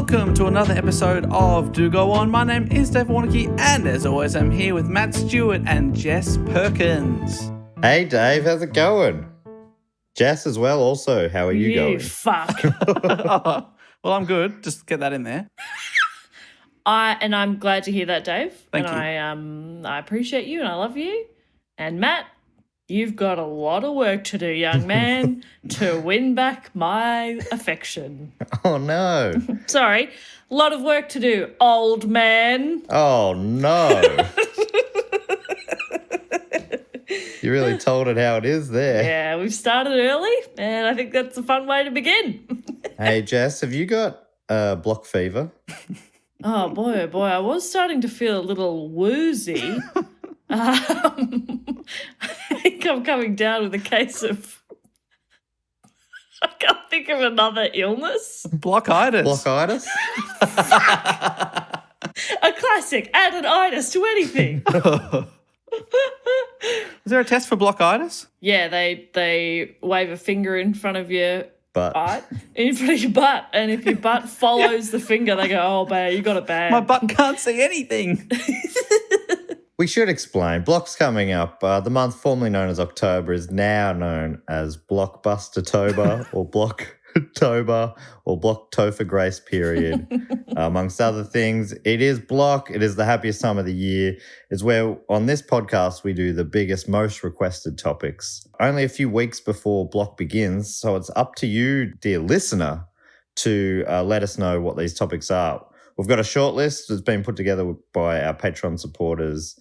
Welcome to another episode of Do Go On. My name is Dave Warnocky, and as always, I'm here with Matt Stewart and Jess Perkins. Hey Dave, how's it going? Jess as well also, how are you going? You fuck. Well, I'm good. Just get that in there. I'm glad to hear that, Dave. Thank you. I appreciate you and I love you. And Matt, you've got a lot of work to do, young man, to win back my affection. Oh no. Sorry, a lot of work to do, old man. Oh no. You really told it how it is there. Yeah, we've started early, and I think that's a fun way to begin. Hey Jess, have you got block fever? Oh boy, I was starting to feel a little woozy. I think I'm coming down with a case of... I can't think of another illness. Blockitis. Blockitis? A classic. Add an itis to anything. Is there a test for blockitis? Yeah, they wave a finger in front of your But in front of your butt, and if your butt follows the finger, they go, "Oh, bad, you got it bad." My butt can't see anything. we should explain. Block's coming up. The month formerly known as October is now known as Blockbuster-tober or Blocktober or Blocktober Grace Period, amongst other things. It is Block. It is the happiest time of the year. It's where on this podcast we do the biggest, most requested topics. Only a few weeks before Block begins, so it's up to you, dear listener, to let us know what these topics are. We've got a short list that's been put together by our Patreon supporters,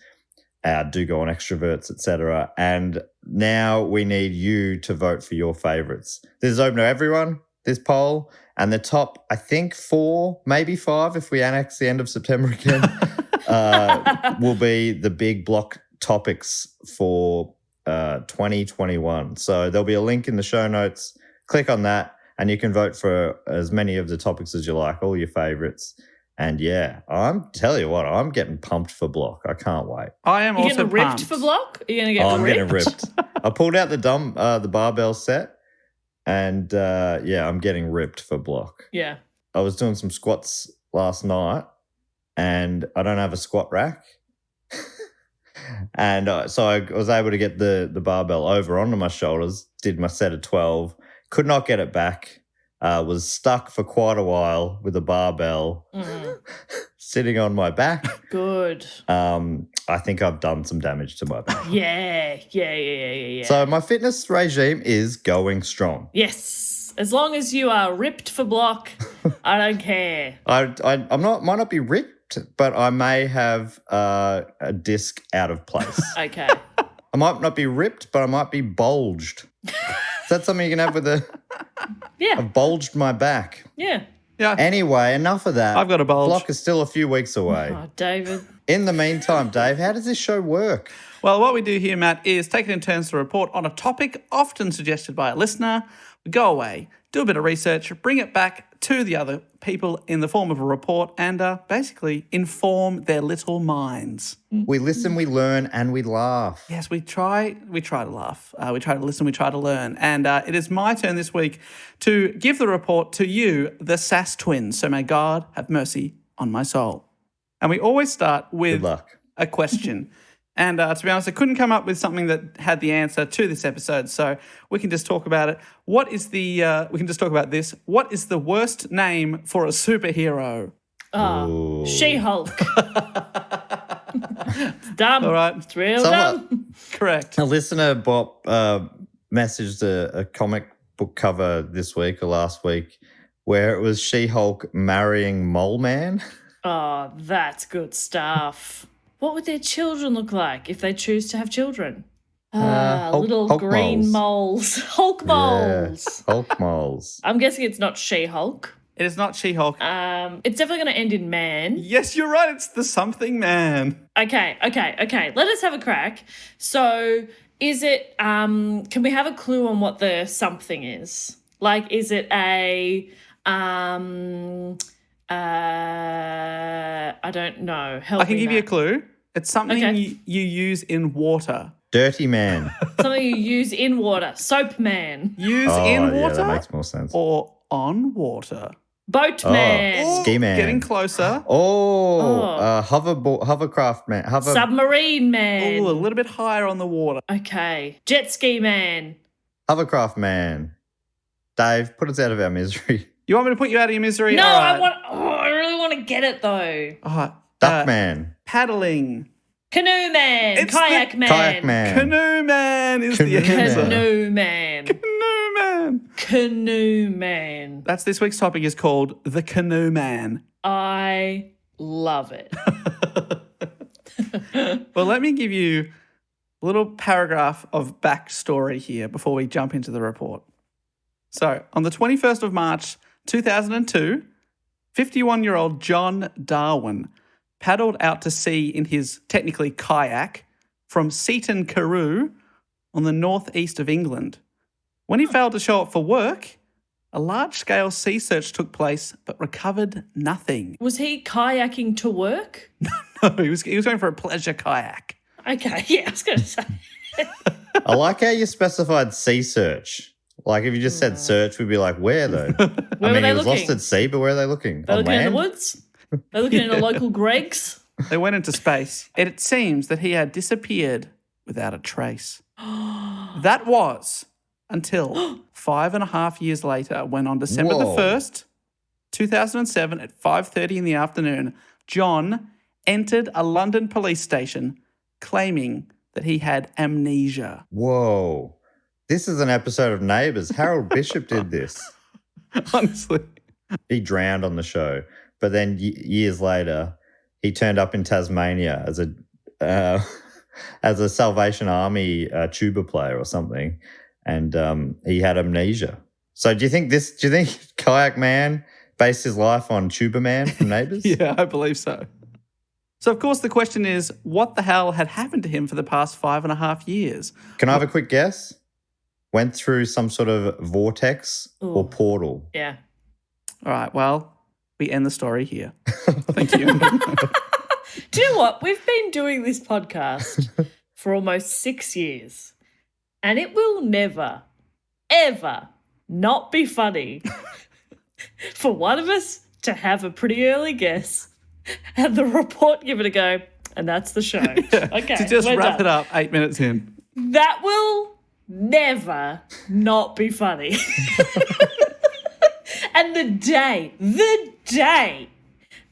our Do Go On extroverts, etc. And now we need you to vote for your favourites. This is open to everyone, this poll, and the top, I think 4, maybe 5 if we annex the end of September again, will be the big Block topics for 2021. So there'll be a link in the show notes. Click on that and you can vote for as many of the topics as you like, all your favourites. And yeah, I'm tell you what, I'm getting pumped for Block. I can't wait. I am You're also getting ripped pumped. for Block? Are you going to get I'm ripped? getting ripped. I pulled out the barbell set and yeah, I'm getting ripped for Block. Yeah. I was doing some squats last night and I don't have a squat rack. And so I was able to get the barbell over onto my shoulders, did my set of 12, could not get it back, was stuck for quite a while with a barbell sitting on my back. Good. I think I've done some damage to my back. Yeah. So my fitness regime is going strong. Yes. As long as you are ripped for Block, I don't care. Might not be ripped, but I may have a disc out of place. Okay. I might not be ripped, but I might be bulged. Is that something you can have with a... Yeah. I've bulged my back. Yeah. Yeah. Anyway, enough of that. I've got a bulge. Block is still a few weeks away. Oh, David. In the meantime, Dave, how does this show work? Well, what we do here, Matt, is take it in turns to report on a topic often suggested by a listener. We go away, do a bit of research, bring it back to the other people in the form of a report and basically inform their little minds. We listen, we learn, and we laugh. Yes, we try to laugh. We try to listen, we try to learn. And it is my turn this week to give the report to you, the Sass twins. So may God have mercy on my soul. And we always start with Good luck. a question. And to be honest, I couldn't come up with something that had the answer to this episode, so we can just talk about it. We can just talk about this. What is the worst name for a superhero? Oh, She-Hulk. It's dumb. All right. It's real dumb. Correct. A listener, Bob, messaged a comic book cover this week or last week where it was She-Hulk marrying Mole Man. Oh, that's good stuff. What would their children look like if they choose to have children? Little Hulk green moles. Hulk moles. Yeah, Hulk moles. I'm guessing it's not She-Hulk. It is not She-Hulk. It's definitely going to end in man. Yes, you're right. It's the something man. Okay. Let us have a crack. So is it, can we have a clue on what the something is? Like, is it a, I don't know. Help I can me, give you a Matt. clue. It's something Okay. you use in water. Dirty man. Something you use in water. Soap man. Use Oh, in yeah, water that makes more sense. or on water. Boatman. Ski man. Getting closer. Hovercraft man. Submarine Man. Oh, a little bit higher on the water. Okay. Jet Ski Man. Hovercraft man. Dave, put us out of our misery. You want me to put you out of your misery? No, All right. I really want to get it though. All right. Duck man. Paddling. Canoe Man. It's Kayak the- Man. Kayak man. Canoe Man is Canoe the answer. Man. Canoe Man. Canoe Man. Canoe Man. That's this week's topic is called the Canoe Man. I love it. Well, let me give you a little paragraph of backstory here before we jump into the report. So, on the 21st of March 2002, 51-year-old John Darwin paddled out to sea in his technically kayak from Seaton Carew on the northeast of England. When he failed to show up for work, a large-scale sea search took place but recovered nothing. Was he kayaking to work? No, he was going for a pleasure kayak. Okay, yeah, I was going to say. I like how you specified sea search. Like if you just said search, we'd be like, where though? Where were he they was looking? lost at sea, but where are they looking? They're On looking in land? the woods? They're looking in a local Greg's? They went into space. It seems that he had disappeared without a trace. That was until 5.5 years later, when on December the Whoa. 1st, 2007 at 5:30 in the afternoon, John entered a London police station claiming that he had amnesia. Whoa. This is an episode of Neighbours. Harold Bishop did this. Honestly. He drowned on the show. But then years later, he turned up in Tasmania as a Salvation Army tuba player or something. And he had amnesia. So do you think Kayak Man based his life on Tuba Man from Neighbours? Yeah, I believe so. So, of course, the question is, what the hell had happened to him for the past 5.5 years? Can I have a quick guess? Went through some sort of vortex or Ooh. portal. Yeah. All right, well, we end the story here. Thank you. Do you know what? We've been doing this podcast for almost 6 years, and it will never, ever not be funny for one of us to have a pretty early guess and the report give it a go, and that's the show. Okay, to just we're wrap done. it up 8 minutes in. That will never not be funny. And the day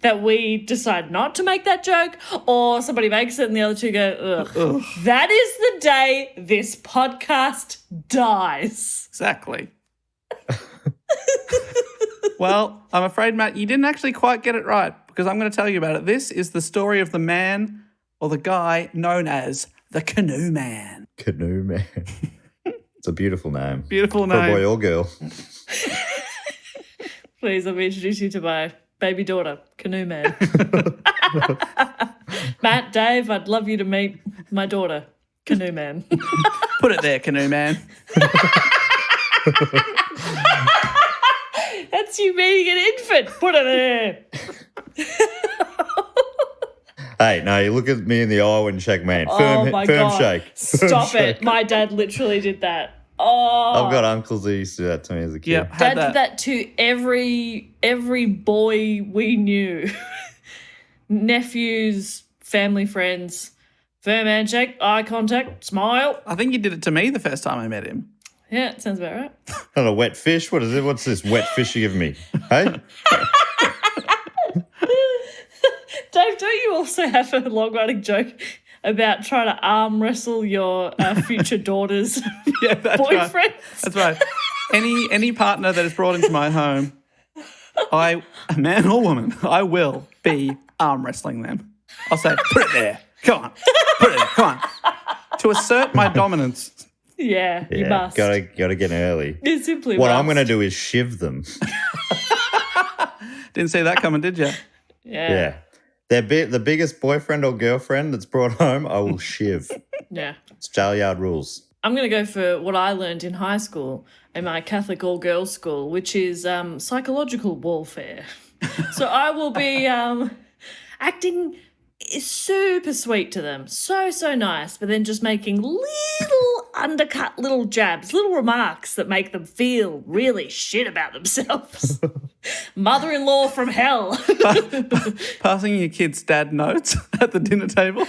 that we decide not to make that joke, or somebody makes it and the other two go, ugh, that is the day this podcast dies. Exactly. Well, I'm afraid, Matt, you didn't actually quite get it right because I'm going to tell you about it. This is the story of the man or the guy known as the Canoe Man. Canoe Man. It's a beautiful name. Beautiful For a name. boy or girl. Please, let me introduce you to my baby daughter, Canoe Man. Matt, Dave, I'd love you to meet my daughter, Canoe Man. Put it there, Canoe Man. That's you being an infant. Put it there. Hey, no, you look at me in the eye when you shake man. Oh my firm God. shake. Stop Firm it. shake. My dad literally did that. Oh. I've got uncles who used to do that to me as a kid. Yep, had Dad that. did that to every boy we knew. Nephews, family, friends. Firm handshake, eye contact, smile. I think you did it to me the first time I met him. Yeah, it sounds about right. Not a wet fish. What is it? What's this wet fish you give me? Hey? Dave, don't you also have a long-running joke about trying to arm wrestle your future daughter's Yeah, that's boyfriends? right. That's right. Any partner that is brought into my home, a man or woman, I will be arm wrestling them. I'll say, put it there. Come on. Put it there. Come on. To assert my dominance. Yeah, you must. Gotta get in early. You simply What must. I'm going to do is shiv them. Didn't see that coming, did you? Yeah. They're the biggest boyfriend or girlfriend that's brought home, I will shiv. Yeah. It's jail rules. I'm going to go for what I learned in high school, in my Catholic all-girls school, which is psychological warfare. So I will be acting super sweet to them, so nice, but then just making little undercut little jabs, little remarks that make them feel really shit about themselves. Mother-in-law from hell. Passing your kid's dad notes at the dinner table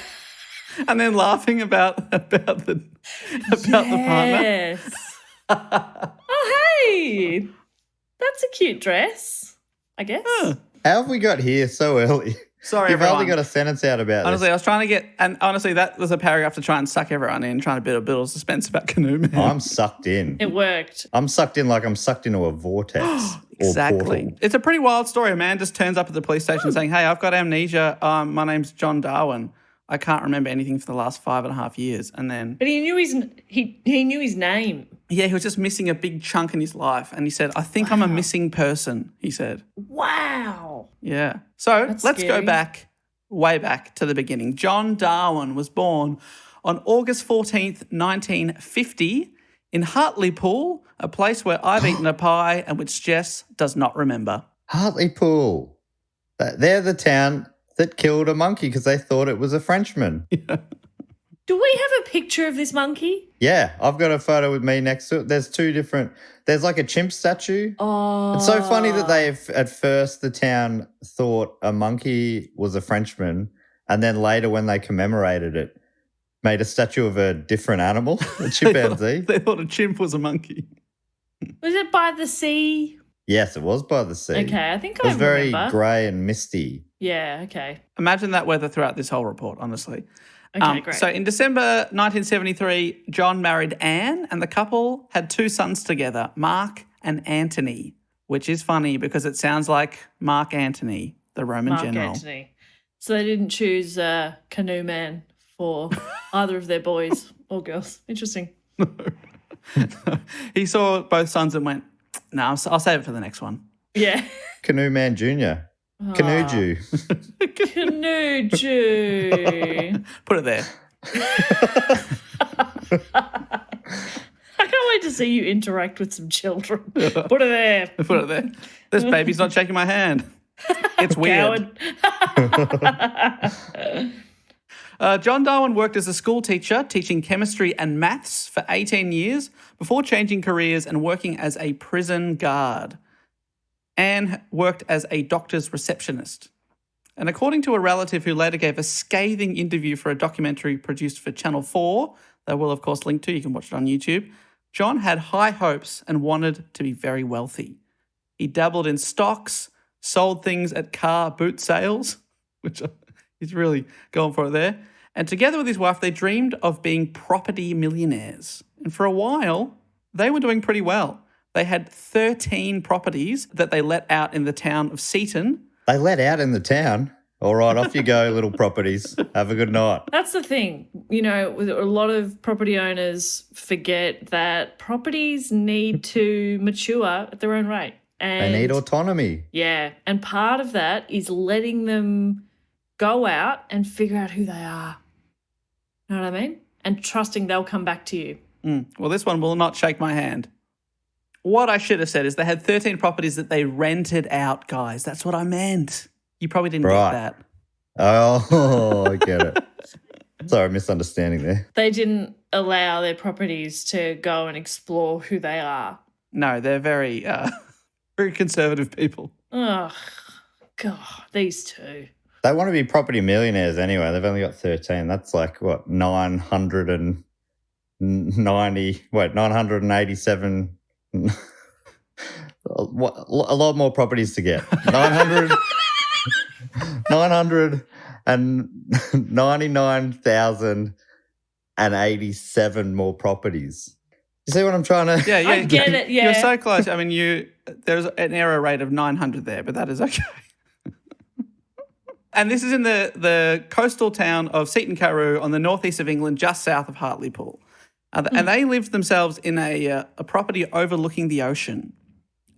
and then laughing about the partner. Yes. Oh, hey, that's a cute dress, I guess. Huh. How have we got here so early? Sorry, You've everyone. only got a sentence out about Honestly, this. I was trying to get, and honestly, that was a paragraph to try and suck everyone in, trying to build a suspense about Canoe Man. I'm sucked in. It worked. I'm sucked in like I'm sucked into a vortex. Exactly. Or portal. It's a pretty wild story. A man just turns up at the police station saying, "Hey, I've got amnesia. My name's John Darwin. I can't remember anything for the last 5.5 years." And then, But he knew his name. yeah, he was just missing a big chunk in his life. And he said, "I think I'm a missing person," he said. Wow. Yeah. So That's let's go scary. way back to the beginning. John Darwin was born on August 14th, 1950 in Hartlepool, a place where I've eaten a pie and which Jess does not remember. Hartlepool. They're the town that killed a monkey because they thought it was a Frenchman. Do we have a picture of this monkey? Yeah, I've got a photo with me next to it. There's like a chimp statue. Oh. It's so funny that at first the town thought a monkey was a Frenchman, and then later when they commemorated it, made a statue of a different animal, a chimpanzee. They thought a chimp was a monkey. Was it by the sea? Yes, it was by the sea. Okay, I think It was very remember. grey and misty. Yeah, okay. Imagine that weather throughout this whole report, honestly. Okay, great. So in December 1973, John married Anne and the couple had 2 sons together, Mark and Antony, which is funny because it sounds like Mark Antony, the Roman Mark general. Antony. So they didn't choose Canoe Man for either of their boys or girls. Interesting. He saw both sons and went, "No, I'll save it for the next one." Yeah. Canoe Man Jr. Canoe Jew. Canoe Jew. Put it there. I can't wait to see you interact with some children. Put it there. Put it there. This baby's not shaking my hand. It's weird. Coward. John Darwin worked as a school teacher, teaching chemistry and maths for 18 years before changing careers and working as a prison guard. Anne worked as a doctor's receptionist. And according to a relative who later gave a scathing interview for a documentary produced for Channel 4, that we'll of course link to, you can watch it on YouTube, John had high hopes and wanted to be very wealthy. He dabbled in stocks, sold things at car boot sales, which he's really going for it there. And together with his wife, they dreamed of being property millionaires. And for a while, they were doing pretty well. They had 13 properties that they let out in the town of Seaton. They let out in the town. All right, off you go, little properties. Have a good night. That's the thing. You know, a lot of property owners forget that properties need to mature at their own rate. And They need autonomy. yeah, and part of that is letting them go out and figure out who they are. You know what I mean? And trusting they'll come back to you. Well, this one will not shake my hand. What I should have said is they had 13 properties that they rented out, guys. That's what I meant. You probably didn't Right. get that. Oh, I get it. Sorry, misunderstanding there. They didn't allow their properties to go and explore who they are. No, they're very, very conservative people. Oh, God, these two. They want to be property millionaires anyway. They've only got 13. That's like, what, 987. A lot more properties to get. 999,087 more properties. You see what I'm trying to... Yeah, I get it, yeah. You're so close. I mean, there's an error rate of 900 there, but that is okay. And this is in the coastal town of Seaton Carew on the northeast of England, just south of Hartlepool. And they lived themselves in a property overlooking the ocean.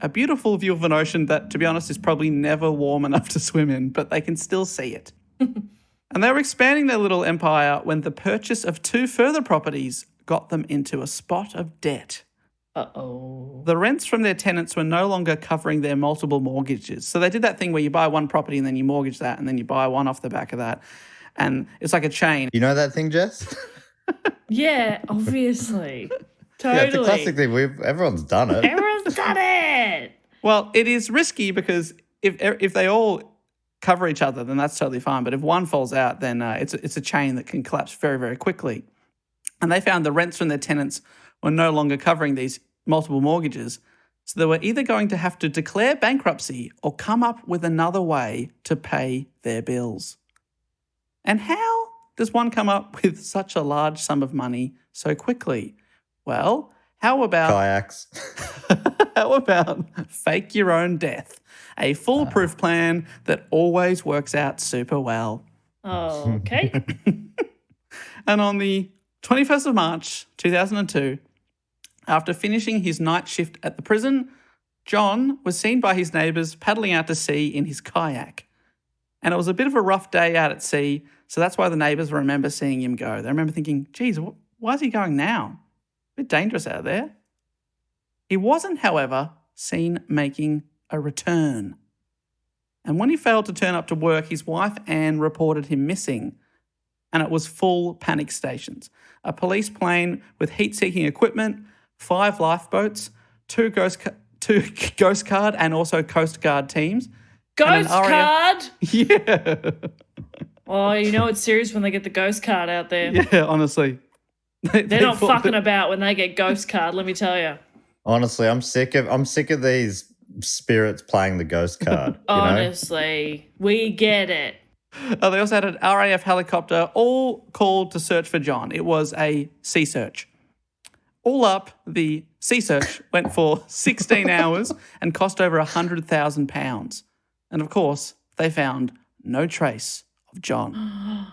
A beautiful view of an ocean that, to be honest, is probably never warm enough to swim in, but they can still see it. And they were expanding their little empire when the purchase of 2 further properties got them into a spot of debt. Uh-oh. The rents from their tenants were no longer covering their multiple mortgages. So they did that thing where you buy one property and then you mortgage that and then you buy one off the back of that. And it's like a chain. You know that thing, Jess? Yeah, obviously. Yeah, it's a Totally. classic thing. Everyone's done it. Everyone's done it. Well, it is risky because if they all cover each other, then that's totally fine. But if one falls out, then it's a chain that can collapse very, very quickly. And they found the rents from their tenants were no longer covering these multiple mortgages. So they were either going to have to declare bankruptcy or come up with another way to pay their bills. And how does one come up with such a large sum of money so quickly? Well, how about Kayaks. how about fake your own death? A foolproof plan that always works out super well. Okay. And on the 21st of March 2002, after finishing his night shift at the prison, John was seen by his neighbours paddling out to sea in his kayak. And it was a bit of a rough day out at sea, so that's why the neighbours remember seeing him go. They remember thinking, geez, why is he going now? A bit dangerous out there. He wasn't, however, seen making a return. And when he failed to turn up to work, his wife Anne reported him missing. And it was full panic stations. A police plane with heat-seeking equipment, 5 lifeboats, 2 Ghost Guard and also Coast Guard teams. Ghost RAF card? Yeah. Oh, you know it's serious when they get the ghost card out there. Yeah, honestly. They're not fucking about when they get ghost card, let me tell you. Honestly, I'm sick of these spirits playing the ghost card. Honestly, we get it. They also had an RAF helicopter all called to search for John. It was a sea search. All up, the sea search went for 16 hours and cost over £100,000. And of course, they found no trace of John.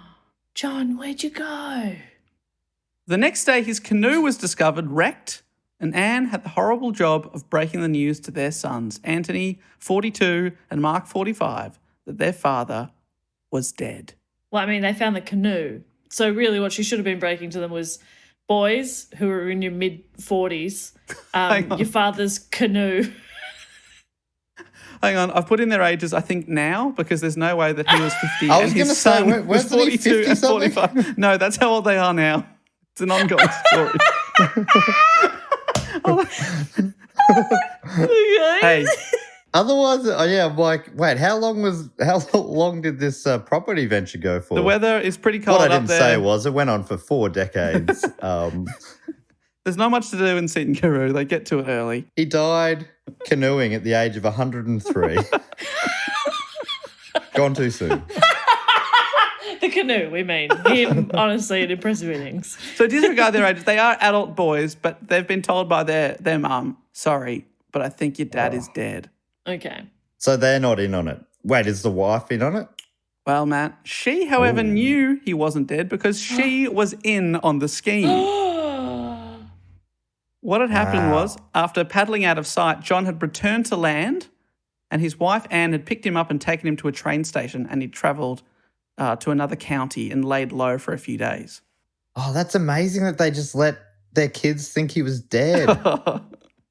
John, where'd you go? The next day, his canoe was discovered wrecked, and Anne had the horrible job of breaking the news to their sons, Anthony, 42, and Mark, 45, that their father was dead. Well, I mean, they found the canoe. So really what she should have been breaking to them was, boys who are in your mid-40s, your father's canoe. Hang on, I've put in their ages, I think, now, because there's no way that he was 50 I was and his gonna say, son was wasn't he 42 and 50-something? 45. No, that's how old they are now. It's an ongoing story. Hey, Otherwise, I'm like, wait, how long did this property venture go for? the weather is pretty cold What I up didn't there. say was it went on for 4 decades. There's not much to do in Seton Karoo. They get to it early. He died canoeing at the age of 103. Gone too soon. The canoe, we mean. Him, honestly, an impressive innings. So disregard their ages. They are adult boys, but they've been told by their mum, sorry, but I think your dad is dead. Okay. So they're not in on it. Wait, is the wife in on it? Well, Matt, she, however, knew he wasn't dead because she was in on the scheme. What had happened was, after paddling out of sight, John had returned to land and his wife Anne had picked him up and taken him to a train station, and he'd travelled to another county and laid low for a few days. Oh, that's amazing that they just let their kids think he was dead.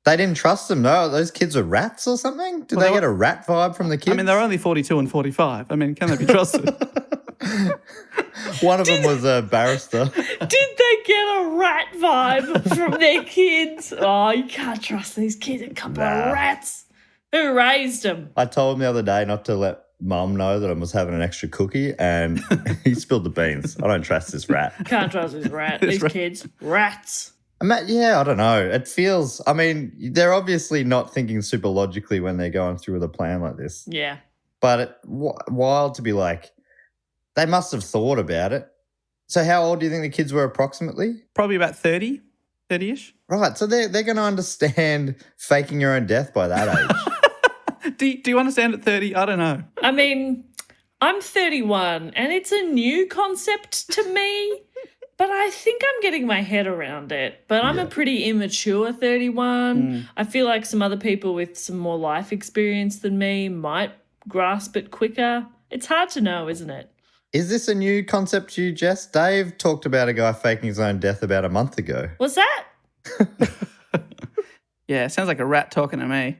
They didn't trust him. No, those kids are rats or something? Did Well, they get a rat vibe from the kids? I mean, they're only 42 and 45. I mean, can they be trusted? One of them was a barrister. Did they get a rat vibe from their kids? Oh, you can't trust these kids. A couple of rats. Who raised them? I told him the other day not to let Mum know that I was having an extra cookie, and he spilled the beans. I don't trust this rat. Can't trust this rat. These kids, rats. Yeah, I don't know. It feels, I mean, they're obviously not thinking super logically when they're going through with a plan like this. Yeah. But wild to be like, they must have thought about it. So how old do you think the kids were approximately? Probably about 30-ish. Right, so they're going to understand faking your own death by that age. Do you understand at 30? I don't know. I mean, I'm 31 and it's a new concept to me, but I think I'm getting my head around it. But I'm a pretty immature 31. I feel like some other people with some more life experience than me might grasp it quicker. It's hard to know, isn't it? Is this a new concept to you, Jess? Dave talked about a guy faking his own death about a month ago. What's that? Yeah, sounds like a rat talking to me.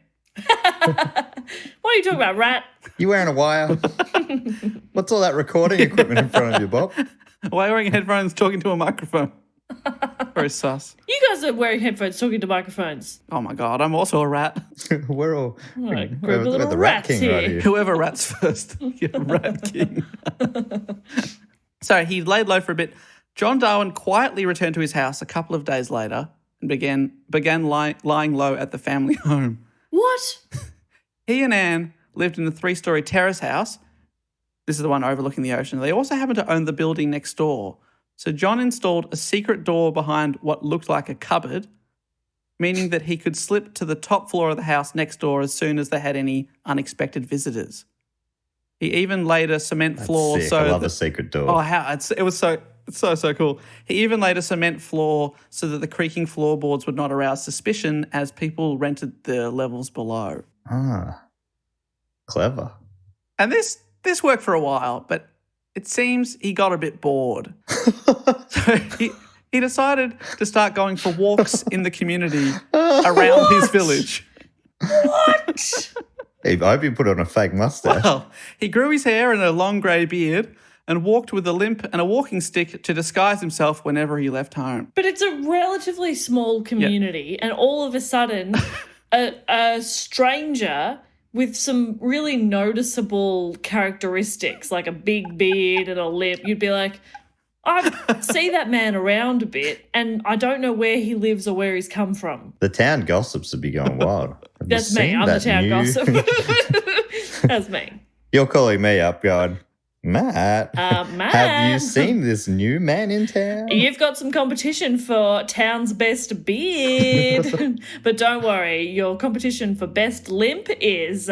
What are you talking about, rat? You wearing a wire? What's all that recording equipment in front of you, Bob? Why are you wearing headphones talking to a microphone? Very sus. You guys are wearing headphones talking to microphones. Oh my God, I'm also a rat. We're all Right, we're group of little the Rat rats King right here. here. Whoever rats first. Yeah, Rat King. So he laid low for a bit. John Darwin quietly returned to his house a couple of days later and began lying low at the family home. What? He and Anne lived in a 3-story terrace house. This is the one overlooking the ocean. They also happened to own the building next door. So John installed a secret door behind what looked like a cupboard, meaning that he could slip to the top floor of the house next door as soon as they had any unexpected visitors. He even laid a cement floor. Sick. So I love a secret door. Oh, how it was so cool. He even laid a cement floor so that the creaking floorboards would not arouse suspicion as people rented the levels below. Ah, clever. And this worked for a while, but it seems he got a bit bored. So he decided to start going for walks in the community around his village. What? I hope you put on a fake mustache. Well, he grew his hair and a long grey beard and walked with a limp and a walking stick to disguise himself whenever he left home. But it's a relatively small community, and all of a sudden, a stranger with some really noticeable characteristics, like a big beard and a lip, you'd be like, I see that man around a bit, and I don't know where he lives or where he's come from. The town gossips would be going wild. Have you That's me. seen I'm the that town new- gossip. That's me. You're calling me up going, Matt, Matt, have you seen this new man in town? You've got some competition for town's best beard. But don't worry, your competition for best limp is...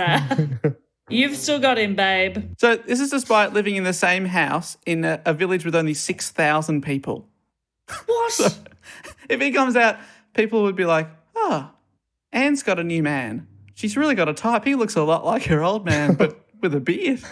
You've still got him, babe. So this is despite living in the same house in a village with only 6,000 people. What? So if he comes out, people would be like, oh, Anne's got a new man. She's really got a type. He looks a lot like her old man, but with a beard.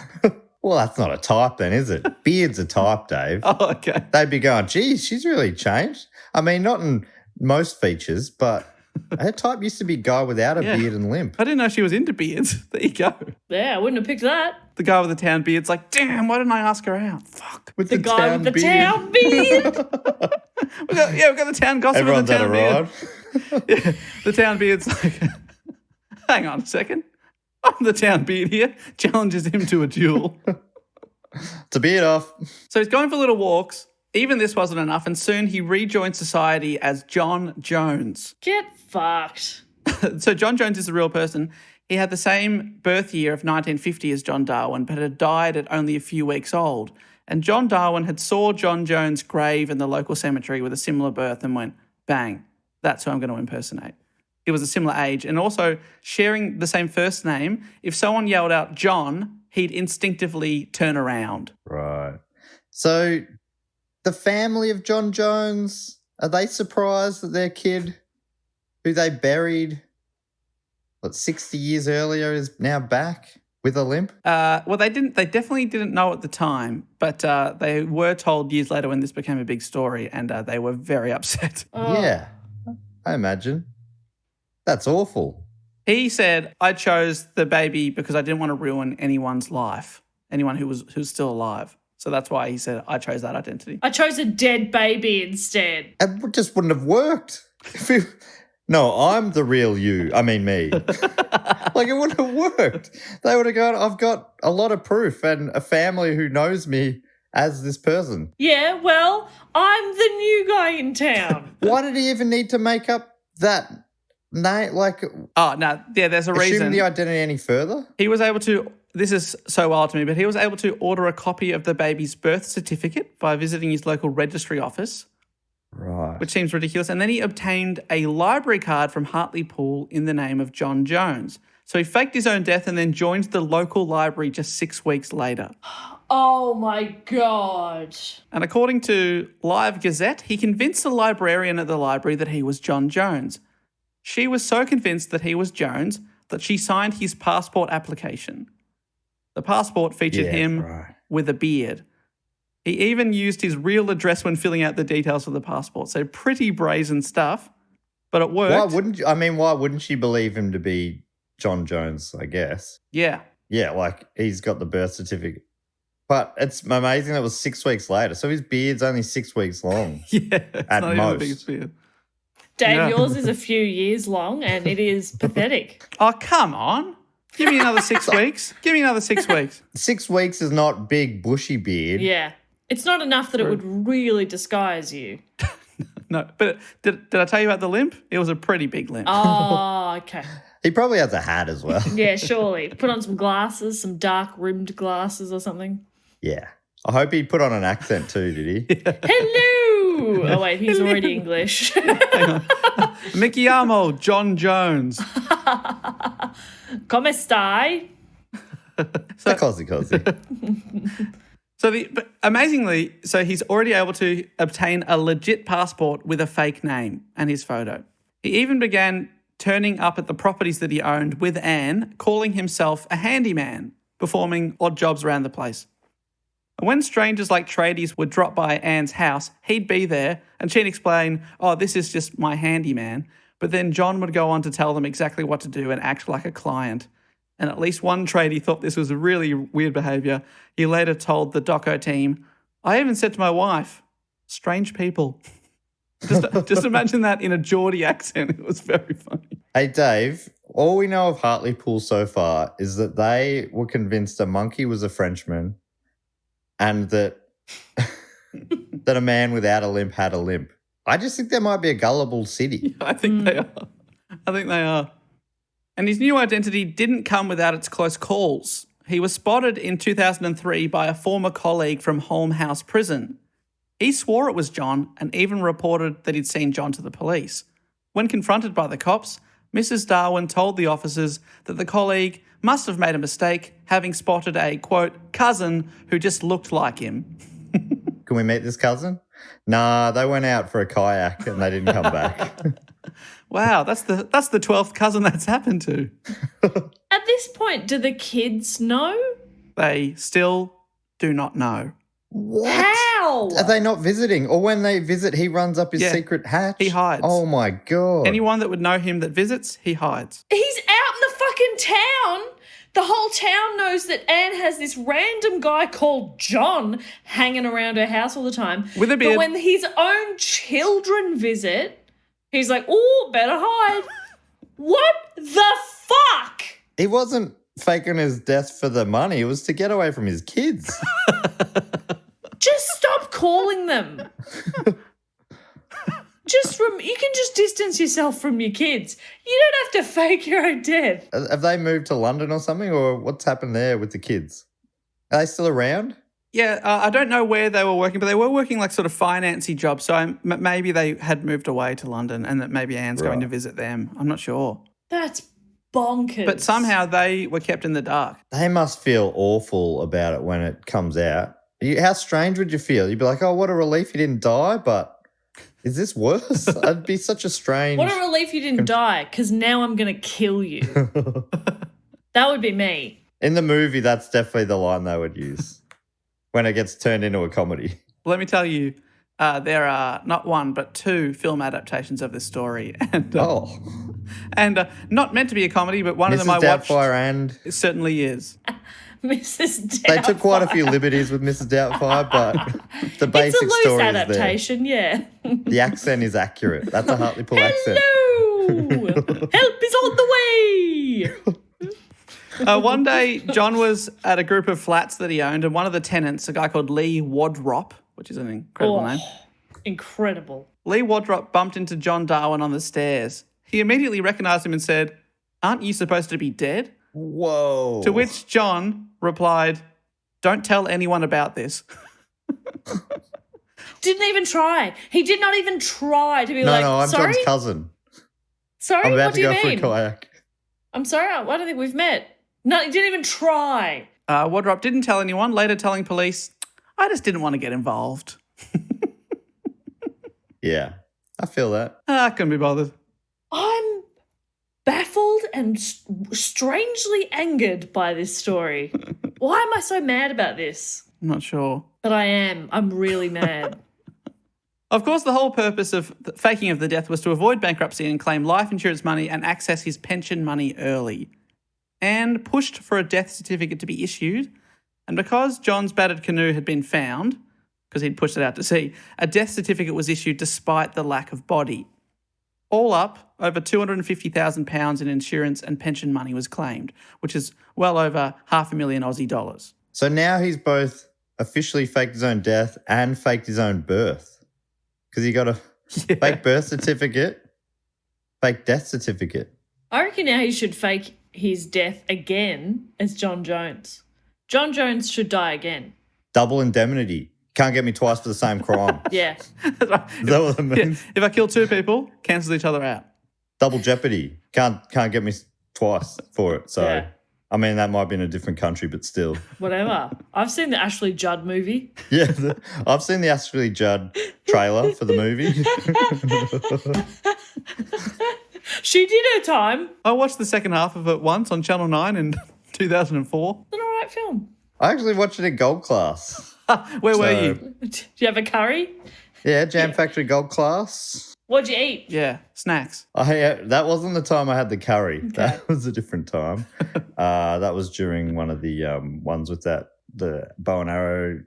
Well, that's not a type then, is it? Beard's a type, Dave. Oh, okay. They'd be going, geez, she's really changed. I mean, not in most features, but her type used to be guy without a Yeah. beard and limp. I didn't know she was into beards. There you go. Yeah, I wouldn't have picked that. The guy with the town beard's like, damn, why didn't I ask her out? Fuck. With The guy with the town beard. We've got the town gossip with Everyone's the had a town beard. ride. Yeah, the town beard's like, hang on a second. I'm the town beard here. Challenges him to a duel. It's a beard off. So he's going for little walks. Even this wasn't enough, and soon he rejoined society as John Jones. Get fucked. So John Jones is a real person. He had the same birth year of 1950 as John Darwin, but had died at only a few weeks old. And John Darwin had saw John Jones' grave in the local cemetery with a similar birth and went, bang, that's who I'm going to impersonate. He was a similar age and also sharing the same first name. If someone yelled out John, he'd instinctively turn around. Right. So the family of John Jones, are they surprised that their kid, who they buried, 60 years earlier, is now back with a limp? Well, they definitely didn't know at the time, but they were told years later when this became a big story, and they were very upset. Oh. Yeah, I imagine. That's awful. He said, I chose the baby because I didn't want to ruin anyone's life, anyone who's still alive. So that's why he said, I chose that identity. I chose a dead baby instead. It just wouldn't have worked. No, I'm the real you. I mean, me. Like, it wouldn't have worked. They would have gone, I've got a lot of proof and a family who knows me as this person. Yeah, well, I'm the new guy in town. Why did he even need to make up that name? Like, Oh, no, yeah, there's a assume reason. the identity any further? He was able to, this is so wild to me, but he was able to order a copy of the baby's birth certificate by visiting his local registry office, Right. which seems ridiculous. And then he obtained a library card from Hartlepool in the name of John Jones. So he faked his own death and then joined the local library just 6 weeks later. Oh my God. And according to Live Gazette, he convinced the librarian at the library that he was John Jones. She was so convinced that he was Jones that she signed his passport application. The passport featured him with a beard. He even used his real address when filling out the details of the passport. So pretty brazen stuff, but it worked. Why wouldn't she believe him to be John Jones, I guess? Yeah. Yeah, like he's got the birth certificate. But it's amazing that was 6 weeks later. So his beard's only 6 weeks long. Yeah, it's At not even the most. biggest beard. Dave, Yeah. yours is a few years long and it is pathetic. Oh, come on. Give me another 6 weeks. Give me another 6 weeks. 6 weeks is not big, bushy beard. Yeah. It's not enough that it would really disguise you. No, but did I tell you about the limp? It was a pretty big limp. Oh, okay. He probably has a hat as well. Yeah, surely. Put on some glasses, some dark rimmed glasses or something. Yeah. I hope he put on an accent too, did he? Hello! Oh, wait, he's already English. Hang on. Mickey Amo, John Jones. Come stai? Cosy. But amazingly, so he's already able to obtain a legit passport with a fake name and his photo. He even began turning up at the properties that he owned with Anne, calling himself a handyman, performing odd jobs around the place. And when strangers like tradies would drop by Anne's house, he'd be there and she'd explain, oh, this is just my handyman. But then John would go on to tell them exactly what to do and act like a client. And at least one tradie thought this was a really weird behaviour. He later told the doco team, I even said to my wife, strange people. Just imagine that in a Geordie accent. It was very funny. Hey, Dave, all we know of Hartlepool so far is that they were convinced a monkey was a Frenchman and that that a man without a limp had a limp. I just think there might be a gullible city. I think they are. And his new identity didn't come without its close calls. He was spotted in 2003 by a former colleague from Holme House Prison. He swore it was John and even reported that he'd seen John to the police. When confronted by the cops, Mrs. Darwin told the officers that the colleague must have made a mistake, having spotted a, quote, cousin who just looked like him. Can we meet this cousin? Nah, they went out for a kayak and they didn't come back. Wow, that's the 12th cousin that's happened to. At this point, do the kids know? They still do not know. What? How? Are they not visiting? Or when they visit, he runs up his secret hatch? He hides. Oh, my God. Anyone that would know him that visits, he hides. He's out in the fucking town. The whole town knows that Anne has this random guy called John hanging around her house all the time. With a beard. But when his own children visit, he's like, oh, better hide. What the fuck? He wasn't faking his death for the money. It was to get away from his kids. Just stop calling them. You can just distance yourself from your kids. You don't have to fake your own death. Have they moved to London or something? Or what's happened there with the kids? Are they still around? Yeah, I don't know where they were working, but they were working like sort of financy jobs. So maybe they had moved away to London and that maybe Anne's going to visit them. I'm not sure. That's bonkers. But somehow they were kept in the dark. They must feel awful about it when it comes out. How strange would you feel? You'd be like, oh, what a relief you didn't die, but is this worse? It'd be such a strange... What a relief you didn't die, because now I'm going to kill you. That would be me. In the movie, that's definitely the line they would use when it gets turned into a comedy. Let me tell you, there are not one but two film adaptations of this story. And, not meant to be a comedy, but one of them I watched. Doubtfire and... It certainly is. Mrs. Doubtfire. They took quite a few liberties with Mrs. Doubtfire, but the basic it's a loose story adaptation, is there. The accent is accurate. That's a Hartlepool accent. Hello! Help is on the way! One day, John was at a group of flats that he owned, and one of the tenants, a guy called Lee Wadrop, which is an incredible name. Incredible. Lee Wadrop bumped into John Darwin on the stairs. He immediately recognised him and said, "Aren't you supposed to be dead?" Whoa. To which John replied, "Don't tell anyone about this." Didn't even try. He did not even try to be like, No, I'm sorry? John's cousin. Sorry, I'm about what to do you go mean? for a kayak. I'm sorry, I don't think we've met. No, he didn't even try. Wadrop didn't tell anyone, later telling police, "I just didn't want to get involved." Yeah, I feel that. I couldn't be bothered. I'm baffled and strangely angered by this story. Why am I so mad about this? I'm not sure. But I am. I'm really mad. Of course, the whole purpose of the faking of the death was to avoid bankruptcy and claim life insurance money and access his pension money early. Anne pushed for a death certificate to be issued, And because John's battered canoe had been found, because he'd pushed it out to sea, a death certificate was issued despite the lack of body. All up, over £250,000 in insurance and pension money was claimed, which is well over $500,000 Aussie dollars. So now he's both officially faked his own death and faked his own birth. Because he got a fake birth certificate, fake death certificate. I reckon now he should fake his death again as John Jones. John Jones should die again. Double indemnity. Can't get me twice for the same crime. Yeah. Is that what that means? If I kill two people, cancel each other out. Double jeopardy. Can't get me twice for it. So, Yeah. I mean, that might be in a different country, but still. Whatever. I've seen the Ashley Judd movie. Yeah, I've seen the Ashley Judd trailer for the movie. She did her time. I watched the second half of it once on Channel 9 in 2004. It's an alright film. I actually watched it in gold class. Where were So- you? Do you have a curry? Yeah, Jam Factory gold class. What'd you eat? Yeah, snacks. That wasn't the time I had the curry. That was a different time. That was during one of the ones with the bow and arrow.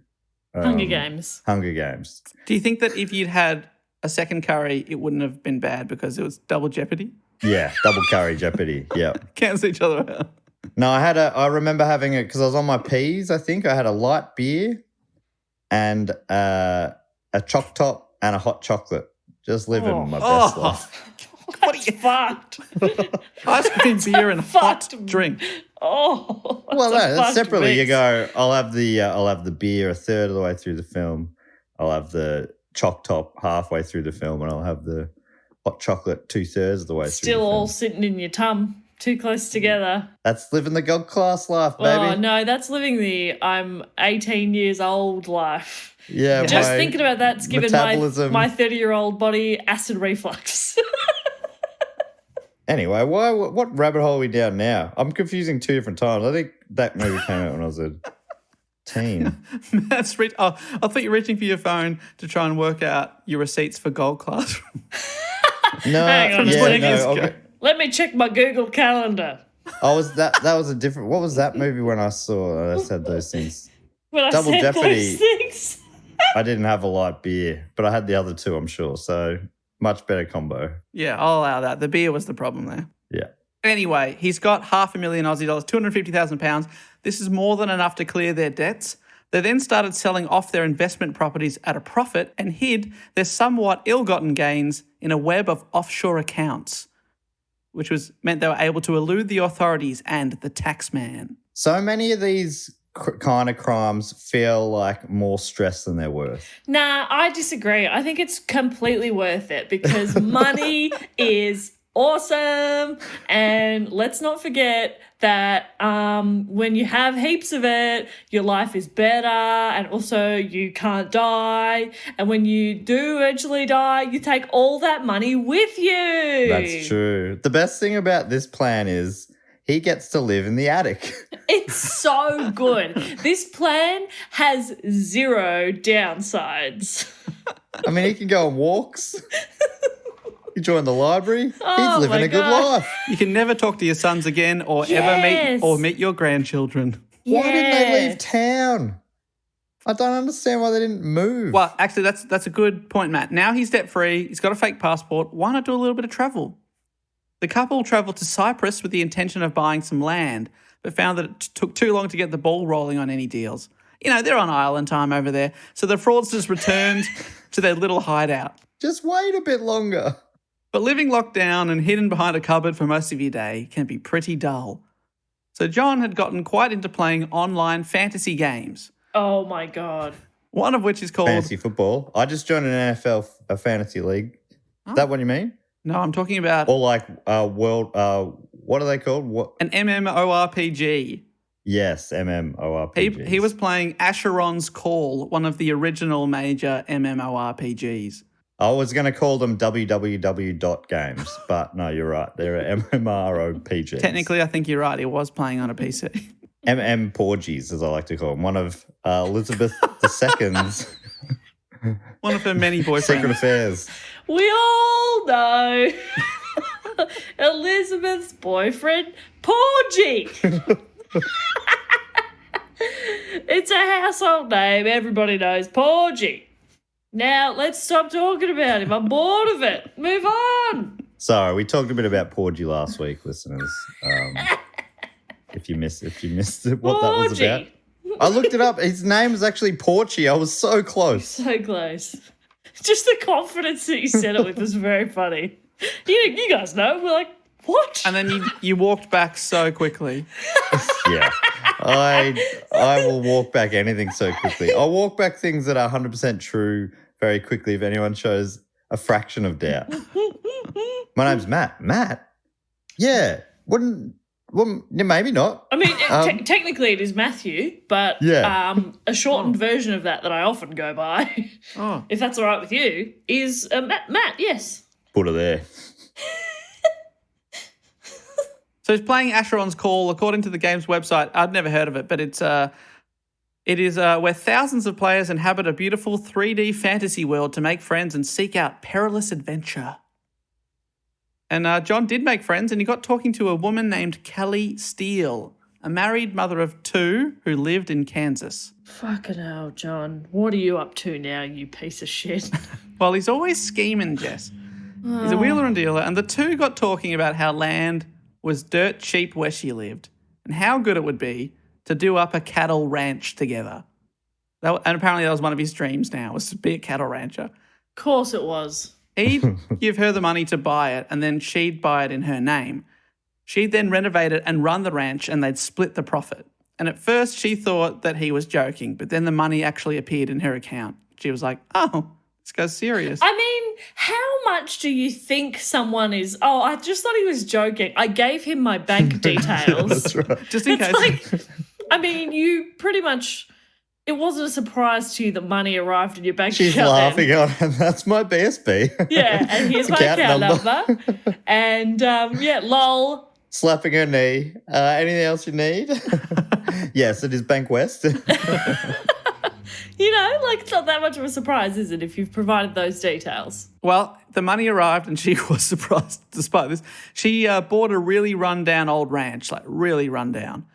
Hunger Games. Hunger Games. Do you think that if you'd had a second curry, it wouldn't have been bad because it was double jeopardy? Yeah, double curry jeopardy. Yeah. Cancel each other out. No, I remember having it because I was on my P's, I think. I had a light beer and a choc top and a hot chocolate. Just living my best life. What are you fucked? Ice cream, beer, and hot Fucked. drink. Oh. Well, that's a no, that's fucked separately. mix. You go, I'll have the beer a third of the way through the film. I'll have the choc top halfway through the film, and I'll have the hot chocolate 2/3 of the way through Still the film. all sitting in your tum. Too close together. That's living the gold class life, baby. Oh, no, that's living the I'm 18 years old life. Yeah, Just my thinking about that's given metabolism. my 30-year-old body acid reflux. Anyway, what rabbit hole are we down now? I'm confusing two different times. I think that movie came out when I was a teen. That's I thought you were reaching for your phone to try and work out your receipts for gold class. No, Hang on a yeah, second. no. Go. Okay. Let me check my Google Calendar. I was that was a different. What was that movie when I saw? I said those things. When I Double said Jeopardy. those things. I didn't have a light beer, but I had the other two, I'm sure. So much better combo. Yeah, I'll allow that. The beer was the problem there. Yeah. Anyway, he's got $500,000 Aussie dollars, £250,000. This is more than enough to clear their debts. They then started selling off their investment properties at a profit and hid their somewhat ill-gotten gains in a web of offshore accounts, which meant they were able to elude the authorities and the tax man. So many of these kind of crimes feel like more stress than they're worth. Nah, I disagree. I think it's completely worth it because money is awesome. And let's not forget that when you have heaps of it, your life is better and also you can't die. And when you do eventually die, you take all that money with you. That's true. The best thing about this plan is he gets to live in the attic. It's so good. This plan has zero downsides. I mean, he can go on walks. He joined the library. Oh, He's living my a good God. life. You can never talk to your sons again or Yes. ever meet your grandchildren. Why didn't they Yeah. leave town? I don't understand why they didn't move. Well, actually, that's a good point, Matt. Now he's debt-free. He's got a fake passport. Why not do a little bit of travel? The couple travelled to Cyprus with the intention of buying some land, but found that it took too long to get the ball rolling on any deals. You know, they're on island time over there. So the fraudsters returned to their little hideout. Just wait a bit longer. But living locked down and hidden behind a cupboard for most of your day can be pretty dull. So John had gotten quite into playing online fantasy games, Oh my God. one of which is called... Fantasy football. I just joined an NFL a fantasy league. Is that what you mean? No, I'm talking about Or like world? What are they called? What? an MMORPG. Yes, MMORPG. He was playing Asheron's Call, one of the original major MMORPGs. I was going to call them www.games, but no, you're right. They're MMORPGs. Technically, I think you're right. He was playing on a PC. MM Porgies, as I like to call them. One of Elizabeth II's One of her many boyfriends. secret affairs. We all know Elizabeth's boyfriend, Porgy. It's a household name. Everybody knows Porgy. Now, let's stop talking about him. I'm bored of it. Move on. Sorry, we talked a bit about Porgy last week, listeners. If you missed what that was Porgy. about. I looked it up. His name is actually Porchy. I was so close. So close. Just the confidence that you said it with was very funny. You guys know. We're like, what? And then you walked back so quickly. Yeah. I will walk back anything so quickly. I'll walk back things that are 100% true very quickly if anyone shows a fraction of doubt. My name's Matt. Matt? Yeah. Well, maybe not. I mean, technically it is Matthew, but a shortened version of that I often go by, if that's all right with you, is Matt, yes. Put her there. So he's playing Acheron's Call. According to the game's website, I'd never heard of it, but it is where thousands of players inhabit a beautiful 3D fantasy world to make friends and seek out perilous adventure. And John did make friends, and he got talking to a woman named Kelly Steele, a married mother of 2 who lived in Kansas. Fucking hell, John. What are you up to now, you piece of shit? Well, he's always scheming, Jess. He's a wheeler and dealer, and the 2 got talking about how land was dirt cheap where she lived and how good it would be to do up a cattle ranch together. And apparently that was one of his dreams now, was to be a cattle rancher. Of course it was. He'd give her the money to buy it, and then she'd buy it in her name. She'd then renovate it and run the ranch, and they'd split the profit. And at first she thought that he was joking, but then the money actually appeared in her account. She was like, oh, this guy's serious. I mean, how much do you think someone is... Oh, I just thought he was joking. I gave him my bank details. That's right. Just in case. Like, I mean, you pretty much... It wasn't a surprise to you that money arrived in your bank account. She's laughing on, and that's my BSB. Yeah, and here's my account number. And, lol. Slapping her knee. Anything else you need? Yes, it is Bank West. It's not that much of a surprise, is it, if you've provided those details? Well, the money arrived and she was surprised despite this. She bought a really run-down old ranch, like really run-down.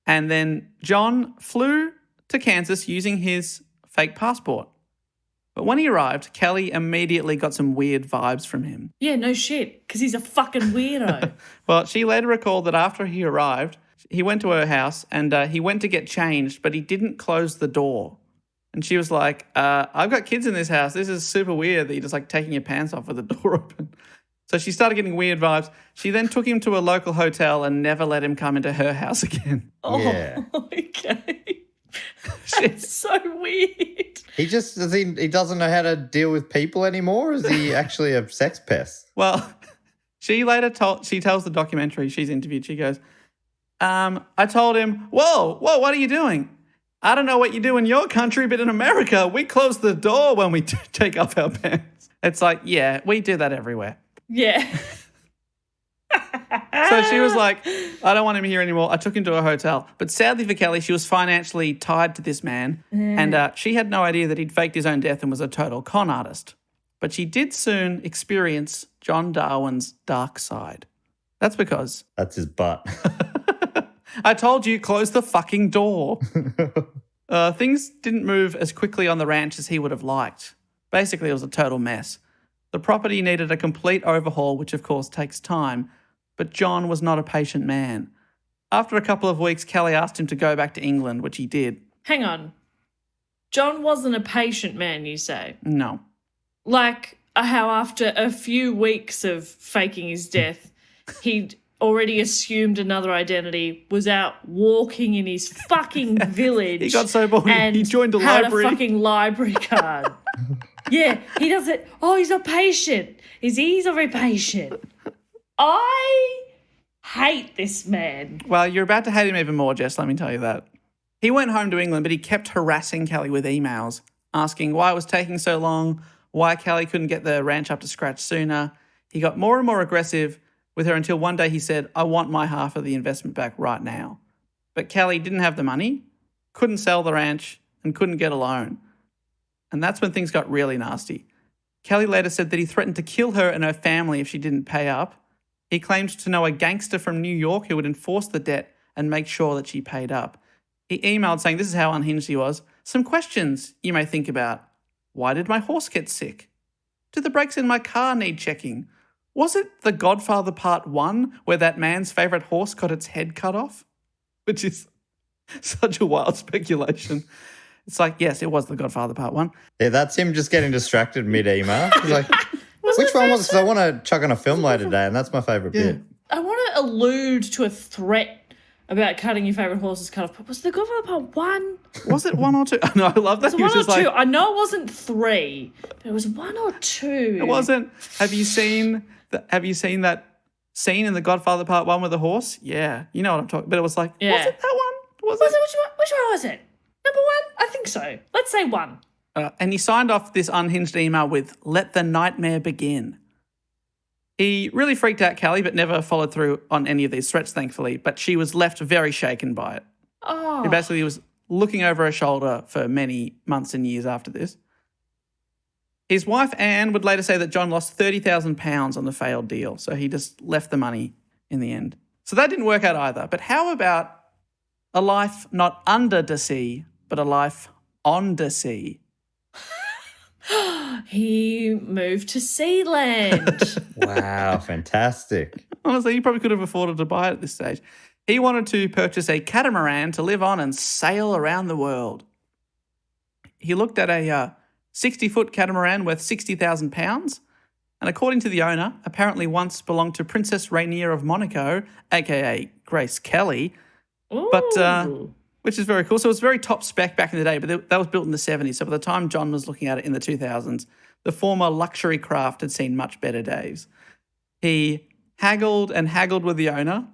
And then John flew to Kansas using his fake passport. But when he arrived, Kelly immediately got some weird vibes from him. Yeah, no shit, because he's a fucking weirdo. Well, she later recalled that after he arrived, he went to her house and he went to get changed, but he didn't close the door. And she was like, I've got kids in this house. This is super weird that you're just like taking your pants off with the door open. So she started getting weird vibes. She then took him to a local hotel and never let him come into her house again. Yeah. Oh, okay. It's so weird. He doesn't know how to deal with people anymore? Or is he actually a sex pest? Well, she tells the documentary she's interviewed, she goes, I told him, whoa, what are you doing? I don't know what you do in your country, but in America, we close the door when we take off our pants. It's like, yeah, we do that everywhere. Yeah. So she was like, I don't want him here anymore. I took him to a hotel. But sadly for Kelly, she was financially tied to this man. And she had no idea that he'd faked his own death and was a total con artist. But she did soon experience John Darwin's dark side. That's because... That's his butt. I told you, close the fucking door. Things didn't move as quickly on the ranch as he would have liked. Basically, it was a total mess. The property needed a complete overhaul, which of course takes time. But John was not a patient man. After a couple of weeks, Kelly asked him to go back to England, which he did. Hang on. John wasn't a patient man, you say? No. Like how after a few weeks of faking his death, he'd already assumed another identity, was out walking in his fucking village. He got so bored, he joined a library. Had a fucking library card. Yeah, he does it. Oh, he's not patient. He's not very patient. I hate this man. Well, you're about to hate him even more, Jess, let me tell you that. He went home to England, but he kept harassing Kelly with emails, asking why it was taking so long, why Kelly couldn't get the ranch up to scratch sooner. He got more and more aggressive with her until one day he said, I want my half of the investment back right now. But Kelly didn't have the money, couldn't sell the ranch, and couldn't get a loan. And that's when things got really nasty. Kelly later said that he threatened to kill her and her family if she didn't pay up. He claimed to know a gangster from New York who would enforce the debt and make sure that she paid up. He emailed saying this is how unhinged he was. Some questions you may think about. Why did my horse get sick? Do the brakes in my car need checking? Was it The Godfather Part 1 where that man's favourite horse got its head cut off? Which is such a wild speculation. It's like, yes, it was The Godfather Part 1. Yeah, that's him just getting distracted mid-email. He's like, which one was it? Because I want to chuck on a film later today, and that's my favourite bit. I want to allude to a threat about cutting your favourite horse's cut off. But was The Godfather Part 1? Was it 1 or 2? No, I love that. Was it 1 or 2? I know it wasn't 3, but it was 1 or 2. It wasn't. Have you seen that scene in The Godfather Part 1 with the horse? Yeah, you know what I'm talking. But it was like, was it that one? Was it? Which one was it? Number 1? I think so. Let's say 1. And he signed off this unhinged email with "Let the nightmare begin." He really freaked out Callie, but never followed through on any of these threats, thankfully. But she was left very shaken by it. Oh. He basically was looking over her shoulder for many months and years after this. His wife, Anne, would later say that John lost £30,000 on the failed deal, so he just left the money in the end. So that didn't work out either. But how about a life not under the sea, but a life on the sea? He moved to Sealand. Wow, fantastic. Honestly, he probably could have afforded to buy it at this stage. He wanted to purchase a catamaran to live on and sail around the world. He looked at a 60-foot catamaran worth £60,000, and according to the owner, apparently once belonged to Princess Rainier of Monaco, aka Grace Kelly, but which is very cool. So it was very top spec back in the day, but that was built in the 70s. So by the time John was looking at it in the 2000s, the former luxury craft had seen much better days. He haggled and haggled with the owner,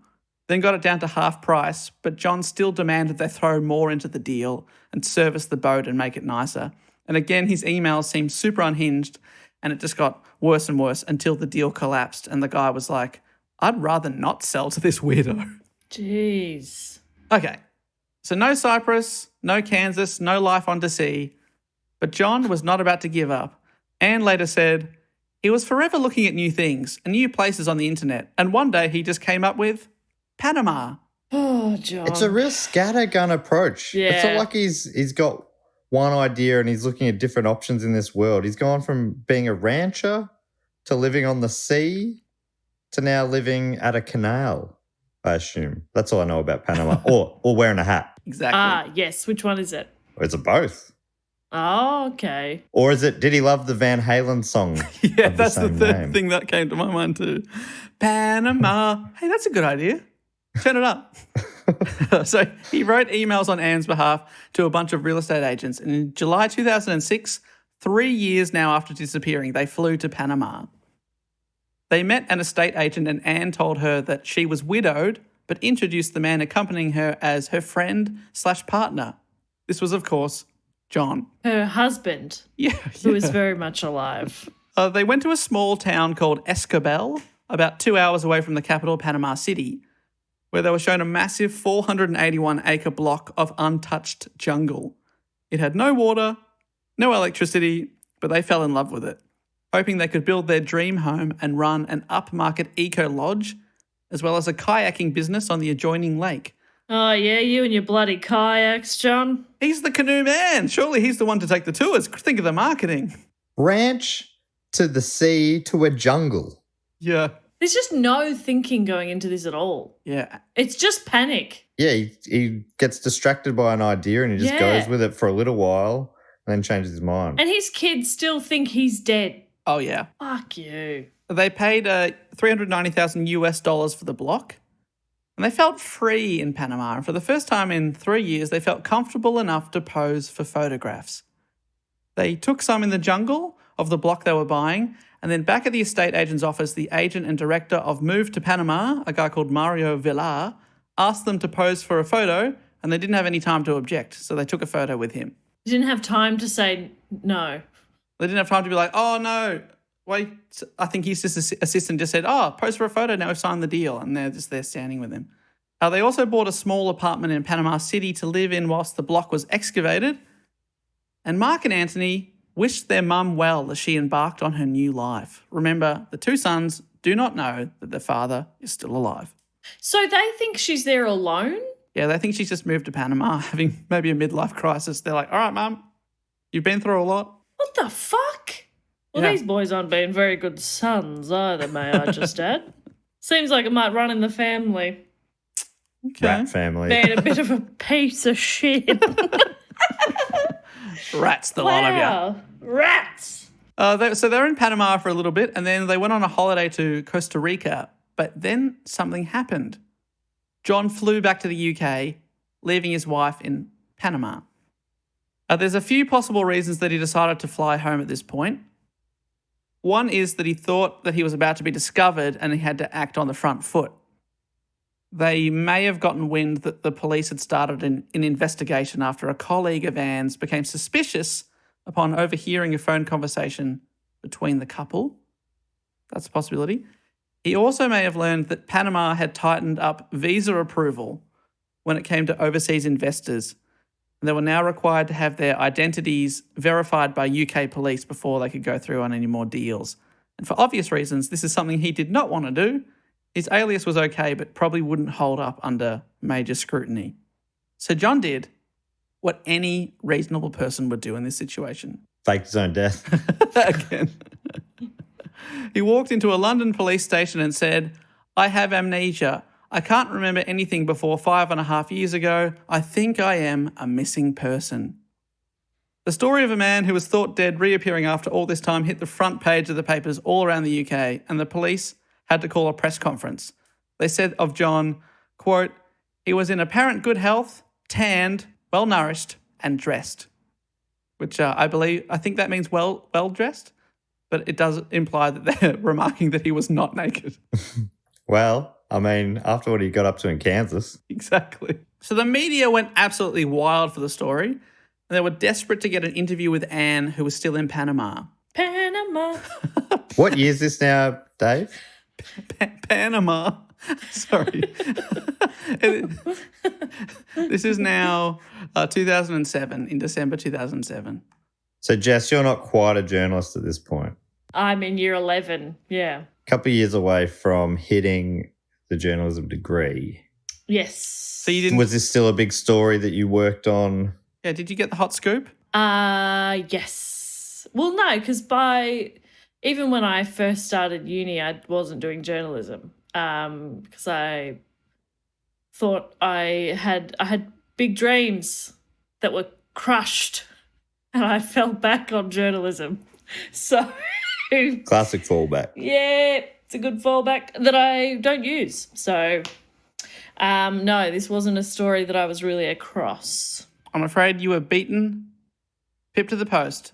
then got it down to half price, but John still demanded they throw more into the deal and service the boat and make it nicer. And again, his emails seemed super unhinged, and it just got worse and worse until the deal collapsed and the guy was like, I'd rather not sell to this weirdo. Jeez. Okay, so no Cyprus, no Kansas, no life on the sea, but John was not about to give up. Anne later said, he was forever looking at new things and new places on the internet, and one day he just came up with Panama. Oh, John. It's a real scattergun approach. Yeah. It's not like he's got one idea and he's looking at different options in this world. He's gone from being a rancher to living on the sea to now living at a canal, I assume. That's all I know about Panama. or wearing a hat. Exactly. Yes. Which one is it? Or is it both? Oh, okay. Or is it, did he love the Van Halen song? Yeah, of that's the same third name? thing that came to my mind too. Panama. Hey, that's a good idea. Turn it up. So he wrote emails on Anne's behalf to a bunch of real estate agents. And in July 2006, 3 years now after disappearing, they flew to Panama. They met an estate agent and Anne told her that she was widowed, but introduced the man accompanying her as her friend/partner. This was, of course, John. Her husband, Yeah. who is very much alive. They went to a small town called Escobel, about 2 hours away from the capital, Panama City, where they were shown a massive 481-acre block of untouched jungle. It had no water, no electricity, but they fell in love with it, hoping they could build their dream home and run an upmarket eco-lodge, as well as a kayaking business on the adjoining lake. Oh, yeah, you and your bloody kayaks, John. He's the Canoe Man. Surely he's the one to take the tours. Think of the marketing. Ranch to the sea to a jungle. Yeah. There's just no thinking going into this at all. Yeah. It's just panic. Yeah, he gets distracted by an idea and he just goes with it for a little while and then changes his mind. And his kids still think he's dead. Oh, yeah. Fuck you. They paid $390,000 for the block, and they felt free in Panama. And for the first time in 3 years, they felt comfortable enough to pose for photographs. They took some in the jungle of the block they were buying, and then back at the estate agent's office, the agent and director of Move to Panama, a guy called Mario Villar, asked them to pose for a photo, and they didn't have any time to object, so they took a photo with him. You didn't have time to say no. They didn't have time to be like, oh, no, wait. I think his assistant just said, oh, pose for a photo, now we've signed the deal, and they're just there standing with him. They also bought a small apartment in Panama City to live in whilst the block was excavated, and Mark and Anthony wished their mum well as she embarked on her new life. Remember, the two sons do not know that their father is still alive. So they think she's there alone? Yeah, they think she's just moved to Panama, having maybe a midlife crisis. They're like, all right, Mum, you've been through a lot. What the fuck? Well, Yeah. these boys aren't being very good sons either, may I just add. Seems like it might run in the family. Okay. Rat family. Being a bit of a piece of shit. Rats, the lot of you. Wow. Rats. So they're in Panama for a little bit, and then they went on a holiday to Costa Rica. But then something happened. John flew back to the UK, leaving his wife in Panama. There's a few possible reasons that he decided to fly home at this point. One is that he thought that he was about to be discovered and he had to act on the front foot. They may have gotten wind that the police had started an investigation after a colleague of Anne's became suspicious upon overhearing a phone conversation between the couple. That's a possibility. He also may have learned that Panama had tightened up visa approval when it came to overseas investors. They were now required to have their identities verified by UK police before they could go through on any more deals. And for obvious reasons, this is something he did not want to do. His alias was okay, but probably wouldn't hold up under major scrutiny. So John did what any reasonable person would do in this situation. Faked his own death. Again. He walked into a London police station and said, I have amnesia. I can't remember anything before 5.5 years ago. I think I am a missing person. The story of a man who was thought dead reappearing after all this time hit the front page of the papers all around the UK, and the police had to call a press conference. They said of John, quote, he was in apparent good health, tanned, well-nourished, and dressed. Which I think that means well-dressed, but it does imply that they're remarking that he was not naked. Well, I mean, after what he got up to in Kansas. Exactly. So the media went absolutely wild for the story, and they were desperate to get an interview with Anne, who was still in Panama. Panama. What year is this now, Dave? Panama. Sorry. This is now 2007, in December 2007. So, Jess, you're not quite a journalist at this point. I'm in year 11. Yeah. A couple of years away from hitting the journalism degree. Yes. So you didn't... Was this still a big story that you worked on? Yeah, did you get the hot scoop? Yes. Well, no, because even when I first started uni, I wasn't doing journalism because I thought I had big dreams that were crushed, and I fell back on journalism. So Classic fallback. yeah, it's a good fallback that I don't use. So no, this wasn't a story that I was really across. I'm afraid you were beaten, pipped to the post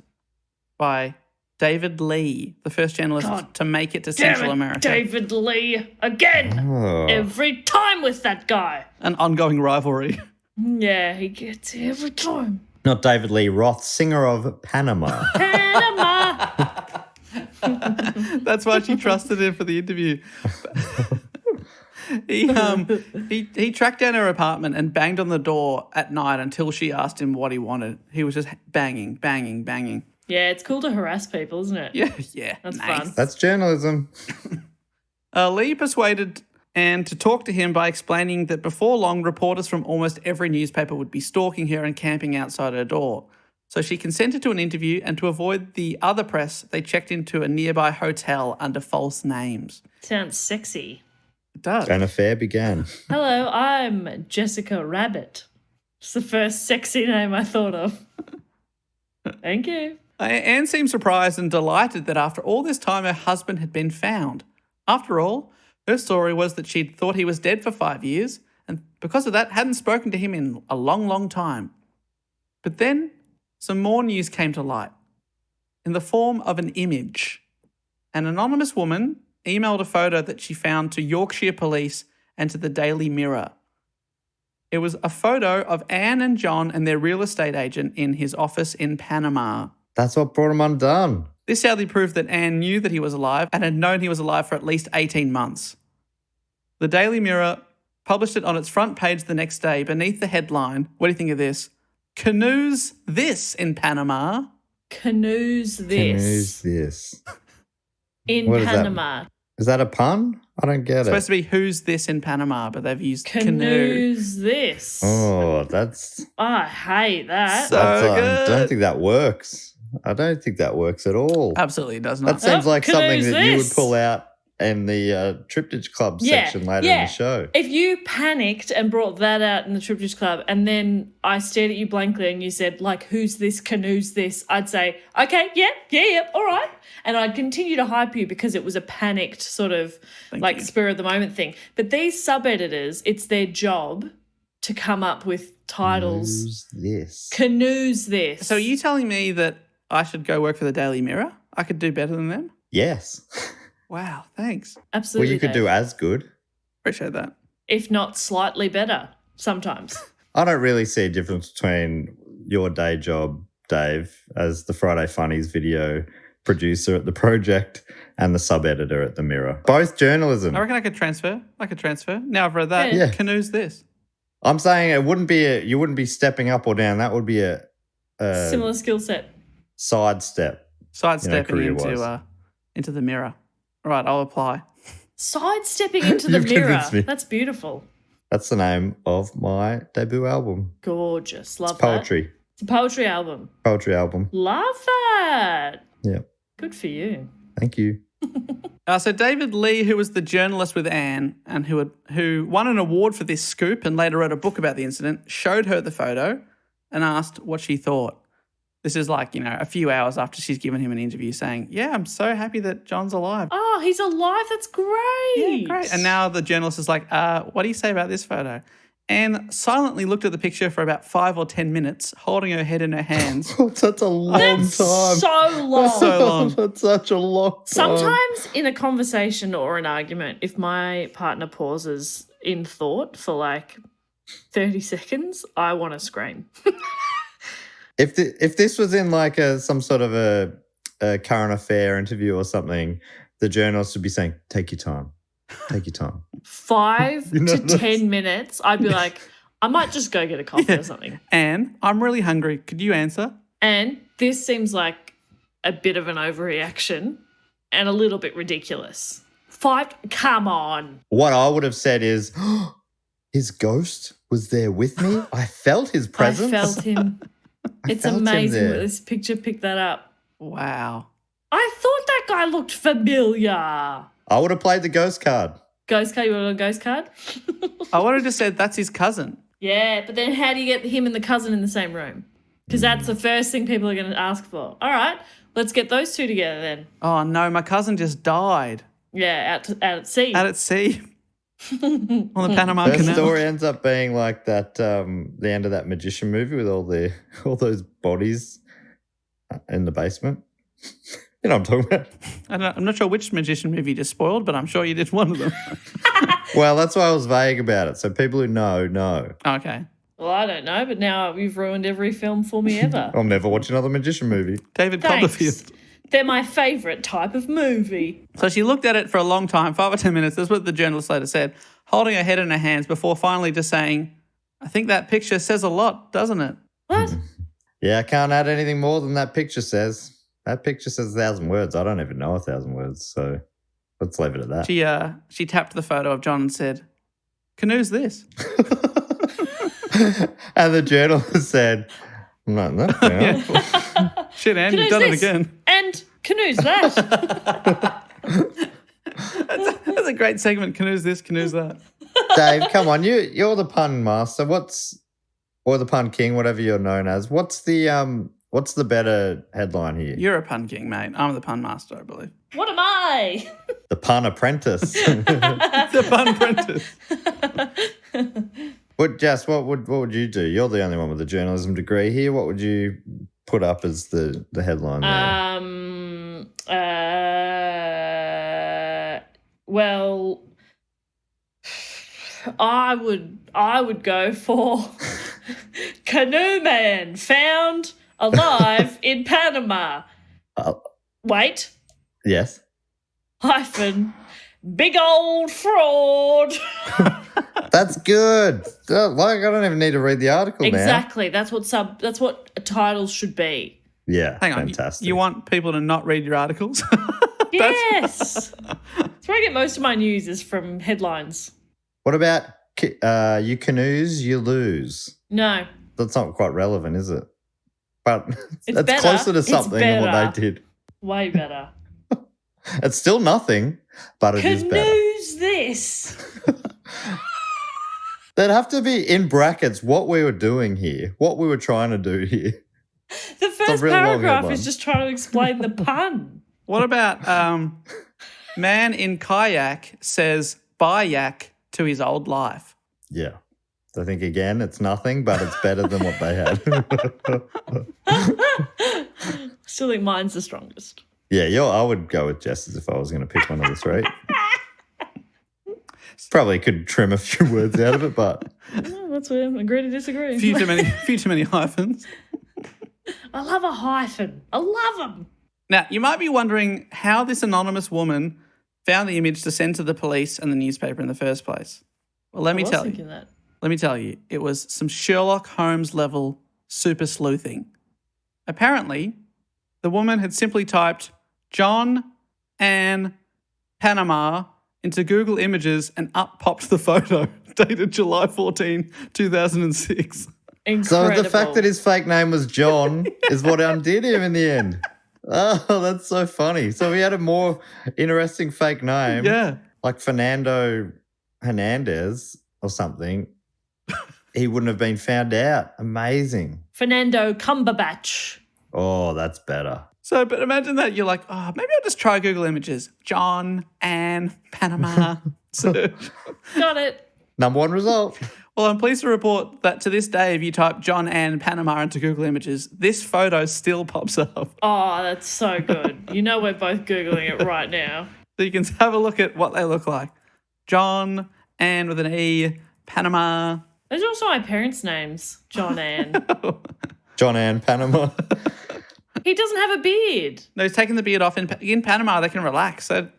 by David Lee, the first journalist to make it to Central America. David Lee again. Oh. Every time with that guy. An ongoing rivalry. Yeah, he gets it every time. Not David Lee Roth, singer of Panama. Panama. That's why she trusted him for the interview. He tracked down her apartment and banged on the door at night until she asked him what he wanted. He was just banging, banging, banging. Yeah, it's cool to harass people, isn't it? Yeah. That's nice. fun. That's journalism. Lee persuaded Anne to talk to him by explaining that before long, reporters from almost every newspaper would be stalking her and camping outside her door. So she consented to an interview, and to avoid the other press, they checked into a nearby hotel under false names. Sounds sexy. It does. An affair began. Hello, I'm Jessica Rabbit. It's the first sexy name I thought of. Thank you. Anne seemed surprised and delighted that after all this time her husband had been found. After all, her story was that she'd thought he was dead for 5 years, and because of that hadn't spoken to him in a long, long time. But then some more news came to light in the form of an image. An anonymous woman emailed a photo that she found to Yorkshire Police and to the Daily Mirror. It was a photo of Anne and John and their real estate agent in his office in Panama. That's what brought him undone. This sadly proved that Anne knew that he was alive and had known he was alive for at least 18 months. The Daily Mirror published it on its front page the next day beneath the headline, what do you think of this? Canoes this in Panama. Canoes this. Canoes this. In What is that? Panama. Is that a pun? I don't get It's it. supposed to be who's this in Panama, but they've used canoe. Canoes this. Oh, that's I hate that. So I good. don't think that works. I don't think that works at all. Absolutely it does That not. seems like something canoes that you would this. pull out in the Triptych Club section later in the show. If you panicked and brought that out in the Triptych Club and then I stared at you blankly and you said, like, who's this, canoes this, I'd say, okay, yeah, all right. And I'd continue to hype you because it was a panicked sort of Thank you. spur of the moment thing. But these sub-editors, it's their job to come up with titles. Who's this? Canoes this. So are you telling me that I should go work for the Daily Mirror? I could do better than them? Yes. Wow, thanks. Absolutely. Well, you could Dave. do as good. Appreciate that. If not slightly better, sometimes. I don't really see a difference between your day job, Dave, as the Friday Funnies video producer at the project and the sub-editor at the Mirror. Both journalism. I reckon I could transfer. Now I've read that. Yeah. Canoes this. I'm saying it wouldn't be you wouldn't be stepping up or down. That would be a Similar skill set. sidestep. Sidestepping career-wise. into the Mirror. All right, I'll apply. Sidestepping into the You've mirror. convinced me. That's beautiful. That's the name of my debut album. Gorgeous. Love It's poetry. that. It's a poetry album. Poetry album. Love that. Yeah. Good for you. Thank you. So David Lee, who was the journalist with Anne and who won an award for this scoop and later wrote a book about the incident, showed her the photo and asked what she thought. This is like, a few hours after she's given him an interview saying, yeah, I'm so happy that John's alive. Oh, he's alive. That's great. Yeah, great. And now the journalist is like, what do you say about this photo? Anne silently looked at the picture for about 5 or 10 minutes, holding her head in her hands. That's a long That's time. so long. So long. That's such a long time. Sometimes in a conversation or an argument, if my partner pauses in thought for like 30 seconds, I want to scream. If this was in like some sort of a current affair interview or something, the journalist would be saying, take your time. Take your time. 5 You know, to 10 minutes, I'd be like, I might just go get a coffee or something. Anne, I'm really hungry. Could you answer? And this seems like a bit of an overreaction and a little bit ridiculous. 5, come on. What I would have said is, his ghost was there with me. I felt his presence. I felt him. It's felt him amazing there. that this picture picked that up. Wow. I thought that guy looked familiar. I would have played the ghost card. Ghost card, you want a ghost card? I would have just said that's his cousin. Yeah, but then how do you get him and the cousin in the same room? Because that's the first thing people are going to ask for. All right, let's get those two together then. Oh, no, my cousin just died Yeah, out at sea. out at sea on the Panama Her Canal. story ends up being like that, the end of that magician movie with all those bodies in the basement. You know what I'm talking about? I'm not sure which magician movie you just spoiled, but I'm sure you did one of them. Well, that's why I was vague about it. So people who know. Okay. Well, I don't know, but now you've ruined every film for me ever. I'll never watch another magician movie. David Thanks. Copperfield. They're my favourite type of movie. So she looked at it for a long time, 5 or 10 minutes. That's what the journalist later said, holding her head in her hands before finally just saying, I think that picture says a lot, doesn't it? What? Yeah, I can't add anything more than that picture says. That picture says 1,000 words. I don't even know 1,000 words, so let's leave it at that. She tapped the photo of John and said, Canoe's this? And the journalist said, no. Shit, Anne, you've Canoe's done it this. again. And Canoe's that. That's a great segment. Canoe's this, Canoe's that. Dave, come on, you're the pun master. Or the pun king, whatever you're known as. What's the better headline here? You're a pun king, mate. I'm the pun master, I believe. What am I? The pun apprentice. The pun apprentice. Jess, what would you do? You're the only one with a journalism degree here. What would you put up as the headline there? Well, I would go for Canoe Man found alive in Panama. Wait. Yes. Hyphen. Big old fraud. That's good. Like, I don't even need to read the article Exactly. That's what titles should be. now. Yeah, Hang on. fantastic. You want people to not read your articles? Yes. That's where I get most of my news is from headlines. What about you canoes, you lose? No. That's not quite relevant, is it? But It's it's better. closer to It's something than what better. they did. Way better. It's still nothing, but it is better. Canoes this. There'd have to be in brackets what we were doing here, what we were trying to do here. The first real long paragraph headline. is just trying to explain the pun. What about man in kayak says bye yak to his old life? Yeah. I think, again, it's nothing, but it's better than what they had. Still think mine's the strongest. Yeah, I would go with Jess's if I was going to pick one of the three. Probably could trim a few words out of it, but Oh, that's weird. Agree to disagree. Few too many hyphens. I love a hyphen. I love them. Now, you might be wondering how this anonymous woman found the image to send to the police and the newspaper in the first place. Well, let me tell you. That. Let me tell you, it was some Sherlock Holmes level super sleuthing. Apparently, the woman had simply typed John and Panama into Google Images and up popped the photo dated July 14, 2006. Incredible. so the fact that his fake name was John is what undid him in the end. Oh, that's so funny. So he had a more interesting fake name, Yeah. like Fernando Hernandez or something. He wouldn't have been found out. Amazing. Fernando Cumberbatch. Oh, that's better. So, but imagine that you're like, oh, maybe I'll just try Google Images. John, Anne, Panama, search. Got it. Number one result. Well, I'm pleased to report that to this day, if you type John, Anne, Panama into Google Images, this photo still pops up. Oh, that's so good. You know we're both Googling it right now. So you can have a look at what they look like. John, Anne with an E, Panama. Those are also my parents' names, John Ann. John Ann Panama. He doesn't have a beard. No, he's taking the beard off. In Panama, they can relax, so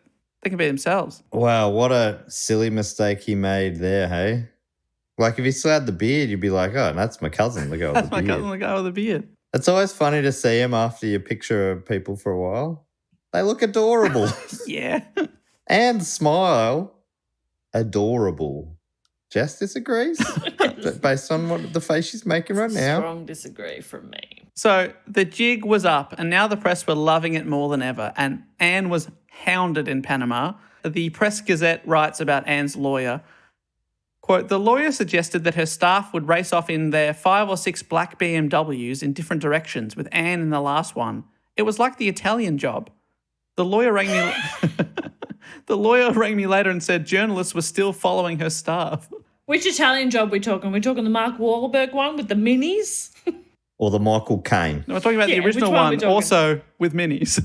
they can be themselves. Wow, what a silly mistake he made there, hey? Like, if he still had the beard, you'd be like, oh, that's my cousin, the guy with That's the my beard. cousin, the guy with the beard. It's always funny to see him after you picture people for a while. They look adorable. Yeah. And smile. Adorable. Jess disagrees based on what the face she's making right now. Strong disagree from me. So the jig was up, and now the press were loving it more than ever, and Anne was hounded in Panama. The Press Gazette writes about Anne's lawyer. Quote, the lawyer suggested that her staff would race off in their 5 or 6 black BMWs in different directions, with Anne in the last one. It was like the Italian job. The lawyer rang me later and said journalists were still following her staff. Which Italian job we talking? We're talking the Mark Wahlberg one with the minis? Or the Michael Caine. No, we're talking about the Yeah, original which one are we one, talking? also with minis.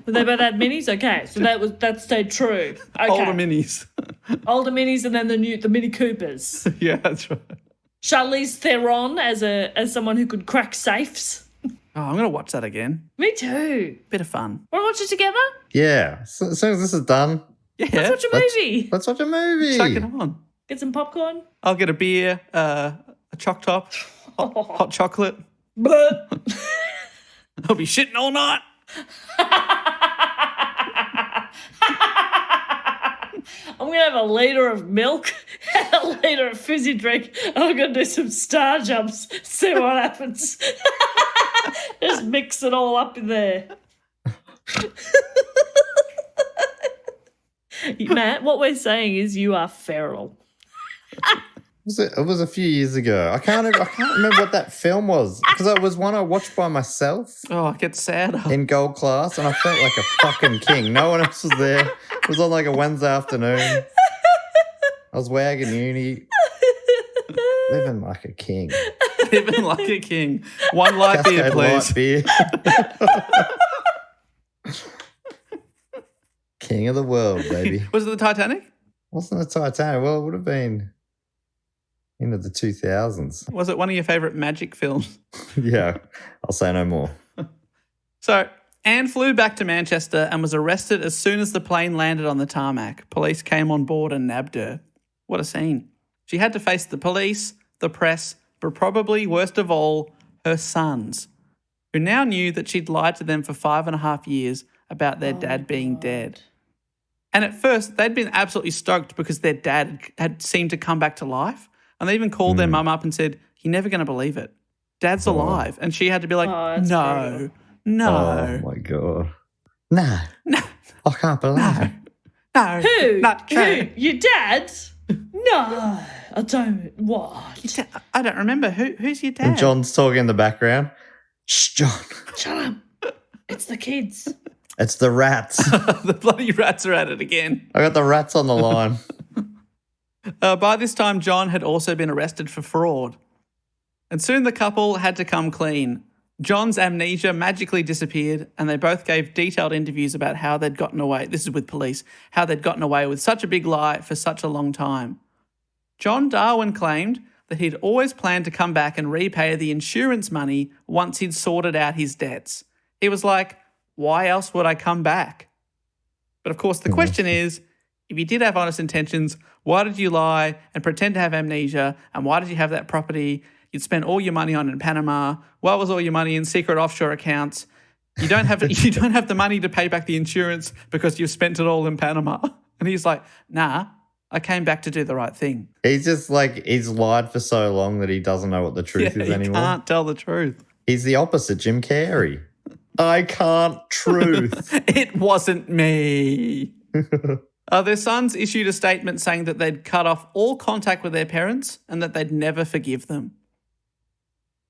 But they both had minis? Okay, so that stayed true. Okay. Older minis. Older minis and then the Mini Coopers. Yeah, that's right. Charlize Theron as someone who could crack safes. Oh, I'm going to watch that again. Me too. Bit of fun. Want to watch it together? Yeah. So, as soon as this is done, Yeah. Let's watch a movie. let's watch a movie. Chuck it on. Get some popcorn. I'll get a beer, a choc top, hot chocolate. But I'll be shitting all night. I'm going to have a litre of milk and a litre of fizzy drink. I'm going to do some star jumps, see what happens. Just mix it all up in there. Matt, what we're saying is you are feral. It was a few years ago. I can't remember what that film was because it was one I watched by myself Oh, it gets sadder. in gold class, and I felt like a fucking king. No one else was there. It was on like a Wednesday afternoon. I was wagging uni, living like a king. Living like a king. One light beer, Cascade please. Light beer. King of the world, baby. Was it the Titanic? Wasn't the Titanic? Well, it would have been into the 2000s. Was it one of your favourite magic films? Yeah, I'll say no more. So, Anne flew back to Manchester and was arrested as soon as the plane landed on the tarmac. Police came on board and nabbed her. What a scene. She had to face the police, the press, but probably worst of all, her sons, who now knew that she'd lied to them for 5.5 years about their dad being dead. And at first, they'd been absolutely stoked because their dad had seemed to come back to life. And they even called their mum up and said, "You're never going to believe it. Dad's alive." And she had to be like, Oh, that's no. Oh, my God. No. No. I can't believe it. No. Who? Not true. Who? Your dad? No, I don't. What? I don't remember. Who's your dad? And John's talking in the background. Shh, John. Shut up. It's the kids. It's the rats. The bloody rats are at it again. I got the rats on the line. By this time, John had also been arrested for fraud. And soon the couple had to come clean. John's amnesia magically disappeared, and they both gave detailed interviews about how they'd gotten away. This is with police, how they'd gotten away with such a big lie for such a long time. John Darwin claimed that he'd always planned to come back and repay the insurance money once he'd sorted out his debts. He was like, why else would I come back? But of course, the question is, if you did have honest intentions, why did you lie and pretend to have amnesia? And why did you have that property you'd spent all your money on in Panama? Why was all your money in secret offshore accounts? You don't have the money to pay back the insurance because you've spent it all in Panama. And he's like, nah, I came back to do the right thing. He's just like, he's lied for so long that he doesn't know what the truth is anymore. He can't tell the truth. He's the opposite Jim Carrey. I can't truth. It wasn't me. Their sons issued a statement saying that they'd cut off all contact with their parents and that they'd never forgive them.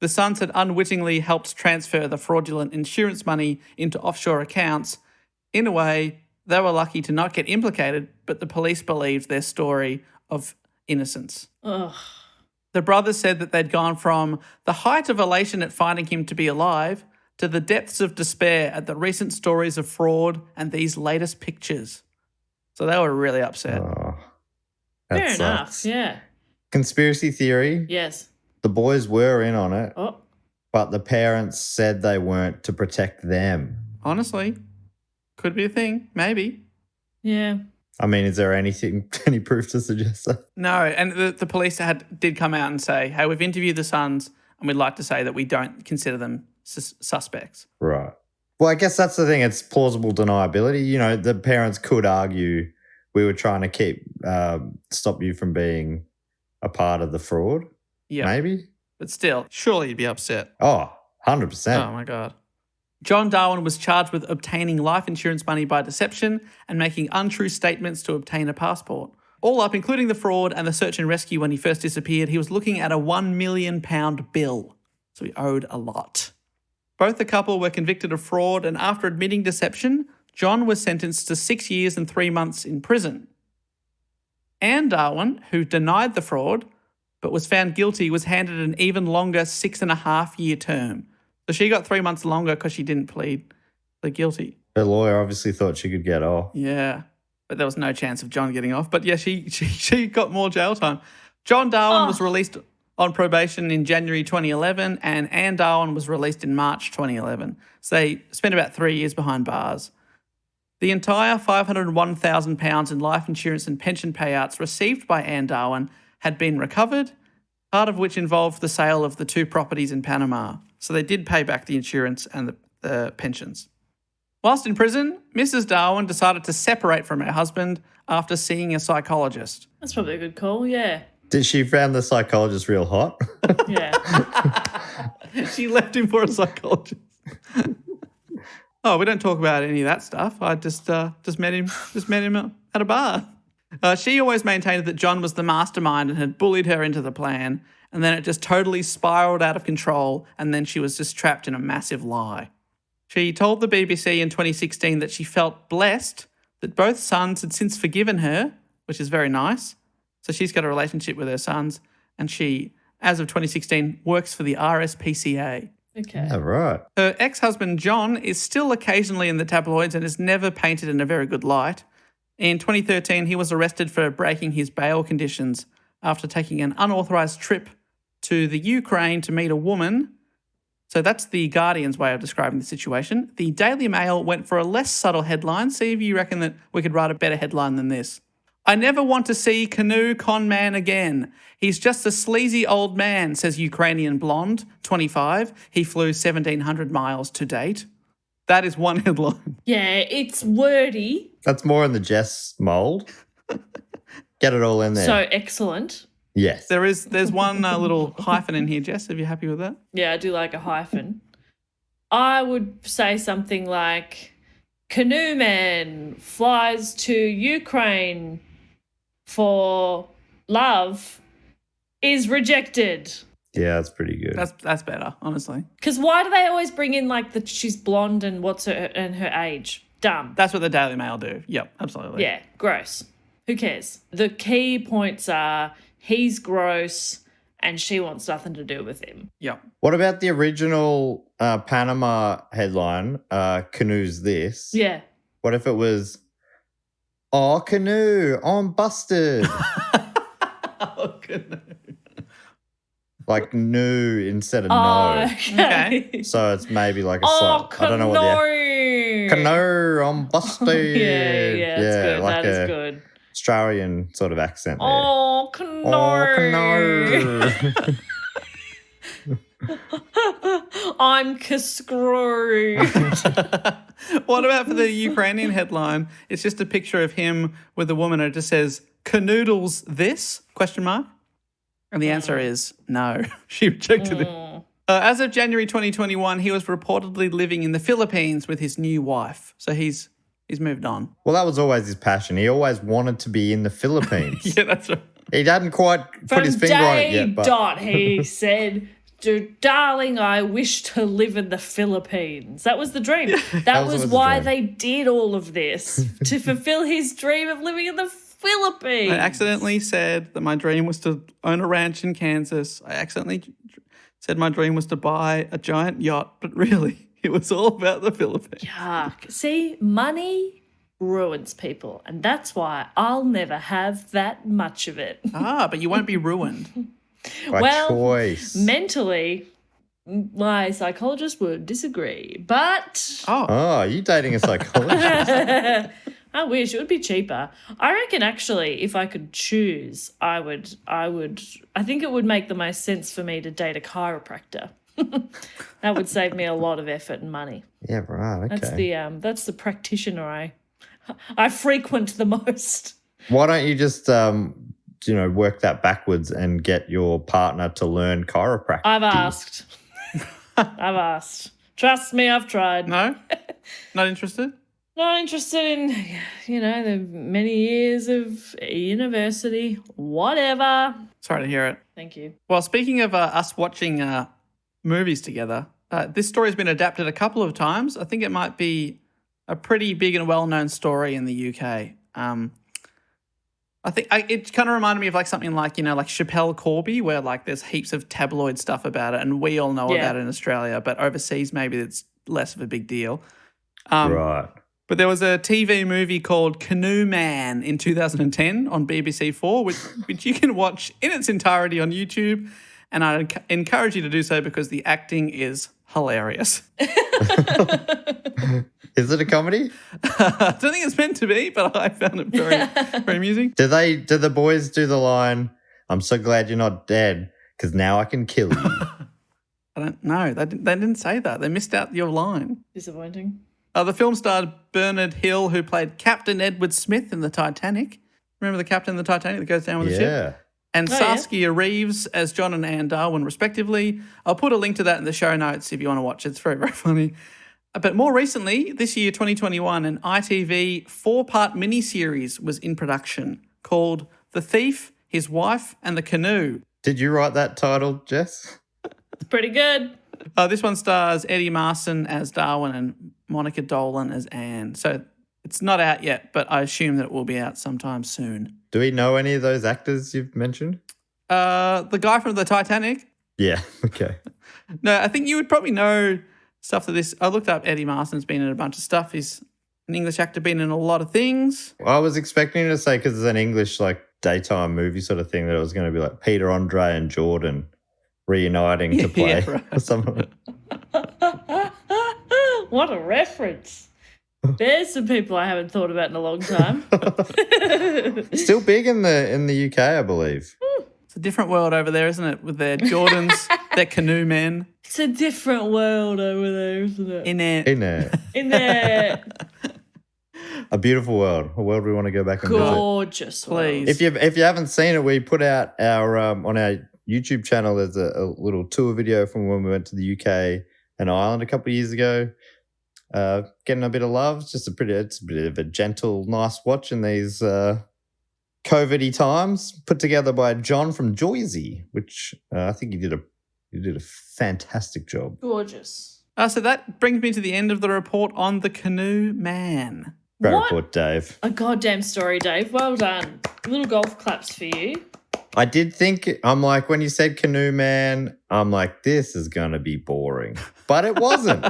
The sons had unwittingly helped transfer the fraudulent insurance money into offshore accounts. In a way, they were lucky to not get implicated, but the police believed their story of innocence. Ugh. The brothers said that they'd gone from the height of elation at finding him to be alive to the depths of despair at the recent stories of fraud and these latest pictures. So they were really upset. Oh, Fair sucks. enough, yeah. Conspiracy theory. Yes. The boys were in on it, Oh, but the parents said they weren't to protect them. Honestly, could be a thing, maybe. yeah. I mean, is there any proof to suggest that? No, and the police did come out and say, hey, we've interviewed the sons and we'd like to say that we don't consider them suspects. Right. Well, I guess that's the thing. It's plausible deniability. You know, the parents could argue we were trying to stop you from being a part of the fraud. Yeah. Maybe. But still, surely you'd be upset. Oh, 100%. Oh, my God. John Darwin was charged with obtaining life insurance money by deception and making untrue statements to obtain a passport. All up, including the fraud and the search and rescue when he first disappeared, he was looking at a £1 million bill. So he owed a lot. Both the couple were convicted of fraud, and after admitting deception, John was sentenced to 6 years and 3 months in prison. Anne Darwin, who denied the fraud but was found guilty, was handed an even longer 6.5-year term. So she got 3 months longer because she didn't plead guilty. Her lawyer obviously thought she could get off. Yeah, but there was no chance of John getting off. But yeah, she got more jail time. John Darwin was released on probation in January 2011, and Anne Darwin was released in March 2011. So they spent about 3 years behind bars. The entire £501,000 in life insurance and pension payouts received by Anne Darwin had been recovered, part of which involved the sale of the 2 properties in Panama. So they did pay back the insurance and the pensions. Whilst in prison, Mrs. Darwin decided to separate from her husband after seeing a psychologist. That's probably a good call, yeah. Did she found the psychologist real hot? Yeah. She left him for a psychologist. Oh, we don't talk about any of that stuff. I just met him at a bar. She always maintained that John was the mastermind and had bullied her into the plan, and then it just totally spiraled out of control, and then she was just trapped in a massive lie. She told the BBC in 2016 that she felt blessed that both sons had since forgiven her, which is very nice. So she's got a relationship with her sons, and she, as of 2016, works for the RSPCA. Okay. Yeah, right. Her ex-husband John is still occasionally in the tabloids and is never painted in a very good light. In 2013, he was arrested for breaking his bail conditions after taking an unauthorised trip to the Ukraine to meet a woman. So that's the Guardian's way of describing the situation. The Daily Mail went for a less subtle headline. See if you reckon that we could write a better headline than this. I never want to see Canoe Man again. He's just a sleazy old man, says Ukrainian blonde, 25. He flew 1,700 miles to date. That is one headline. Yeah, it's wordy. That's more in the Jess mould. Get it all in there. So excellent. Yes. There's one little hyphen in here, Jess. Are you happy with that? Yeah, I do like a hyphen. I would say something like Canoe Man flies to Ukraine for love is rejected. Yeah, that's pretty good. That's better, honestly. Because why do they always bring in like that she's blonde and what's her and her age? Dumb. That's what the Daily Mail do. Yep, absolutely. Yeah, gross. Who cares? The key points are he's gross and she wants nothing to do with him. Yep. What about the original Panama headline, Canoe's This? Yeah. What if it was, oh, Canoe, I'm busted. Oh, goodness. Like new instead of Oh, no. okay. So it's maybe like a Oh, slight, I don't know what the Canoe, I'm busted. Yeah, that's good. Like That is good. Australian sort of accent there. Oh, Canoe. Oh, Canoe. I'm screwed. What about for the Ukrainian headline? It's just a picture of him with a woman and it just says, canoodles this? Question mark. And the answer is no. She rejected it. As of January 2021, he was reportedly living in the Philippines with his new wife. So he's moved on. Well, that was always his passion. He always wanted to be in the Philippines. Yeah, that's right. He hadn't quite put his finger on it yet. But He said, darling, I wish to live in the Philippines. That was the dream. That was why they did all of this, to fulfill his dream of living in the Philippines. I accidentally said that my dream was to own a ranch in Kansas. I accidentally said my dream was to buy a giant yacht, but really, it was all about the Philippines. Yuck. See, money ruins people, and that's why I'll never have that much of it. But you won't be ruined. by well, choice. Mentally, my psychologist would disagree, but Oh, you dating a psychologist? I wish it would be cheaper. I reckon actually if I could choose, I think it would make the most sense for me to date a chiropractor. That would save me a lot of effort and money. Yeah, right. Okay. That's the practitioner I frequent the most. Why don't you just work that backwards and get your partner to learn chiropractic? I've asked. Trust me, I've tried. No? Not interested? Not interested in, the many years of university, whatever. Sorry to hear it. Thank you. Well, speaking of us watching movies together, this story has been adapted a couple of times. I think it might be a pretty big and well-known story in the UK. I think it kind of reminded me of like something like, like Chappelle Corby, where like there's heaps of tabloid stuff about it and we all know about it in Australia, but overseas maybe it's less of a big deal. Right. But there was a TV movie called Canoe Man in 2010 on BBC4, which you can watch in its entirety on YouTube, and I encourage you to do so because the acting is hilarious. Is it a comedy? I don't think it's meant to be, but I found it very, very amusing. Do the boys do the line, I'm so glad you're not dead because now I can kill you? I don't know. They didn't say that. They missed out your line. Disappointing. The film starred Bernard Hill, who played Captain Edward Smith in the Titanic. Remember the captain of the Titanic that goes down with the ship? And Saskia Reeves as John and Anne Darwin, respectively. I'll put a link to that in the show notes if you want to watch it. It's very, very funny. But more recently, this year, 2021, an ITV 4-part miniseries was in production called The Thief, His Wife and the Canoe. Did you write that title, Jess? It's pretty good. This one stars Eddie Marsan as Darwin and Monica Dolan as Anne. So it's not out yet, but I assume that it will be out sometime soon. Do we know any of those actors you've mentioned? The guy from the Titanic? Yeah, okay. No, I think you would probably know stuff to this. I looked up Eddie Marsan's been in a bunch of stuff. He's an English actor, been in a lot of things. I was expecting to say, because it's an English like daytime movie sort of thing, that it was going to be like Peter, Andre and Jordan reuniting to play. Yeah, right. Something. What a reference. There's some people I haven't thought about in a long time. Still big in the UK, I believe. It's a different world over there, isn't it? With their Jordans They're canoe men. It's a different world over there, isn't it? In it. In there. A beautiful world, a world we want to go back and visit. Gorgeous world. Please. If you haven't seen it, we put out our on our YouTube channel. There's a little tour video from when we went to the UK and Ireland a couple of years ago. Getting a bit of love. It's a bit of a gentle, nice watch in these COVID-y times. Put together by John from Jersey, which I think he did a fantastic job. Gorgeous. So that brings me to the end of the report on the Canoe Man. Great What? report, Dave. A goddamn story, Dave. Well done. Little golf claps for you. I did think, I'm like, when you said Canoe Man, I'm like, this is going to be boring. But it wasn't.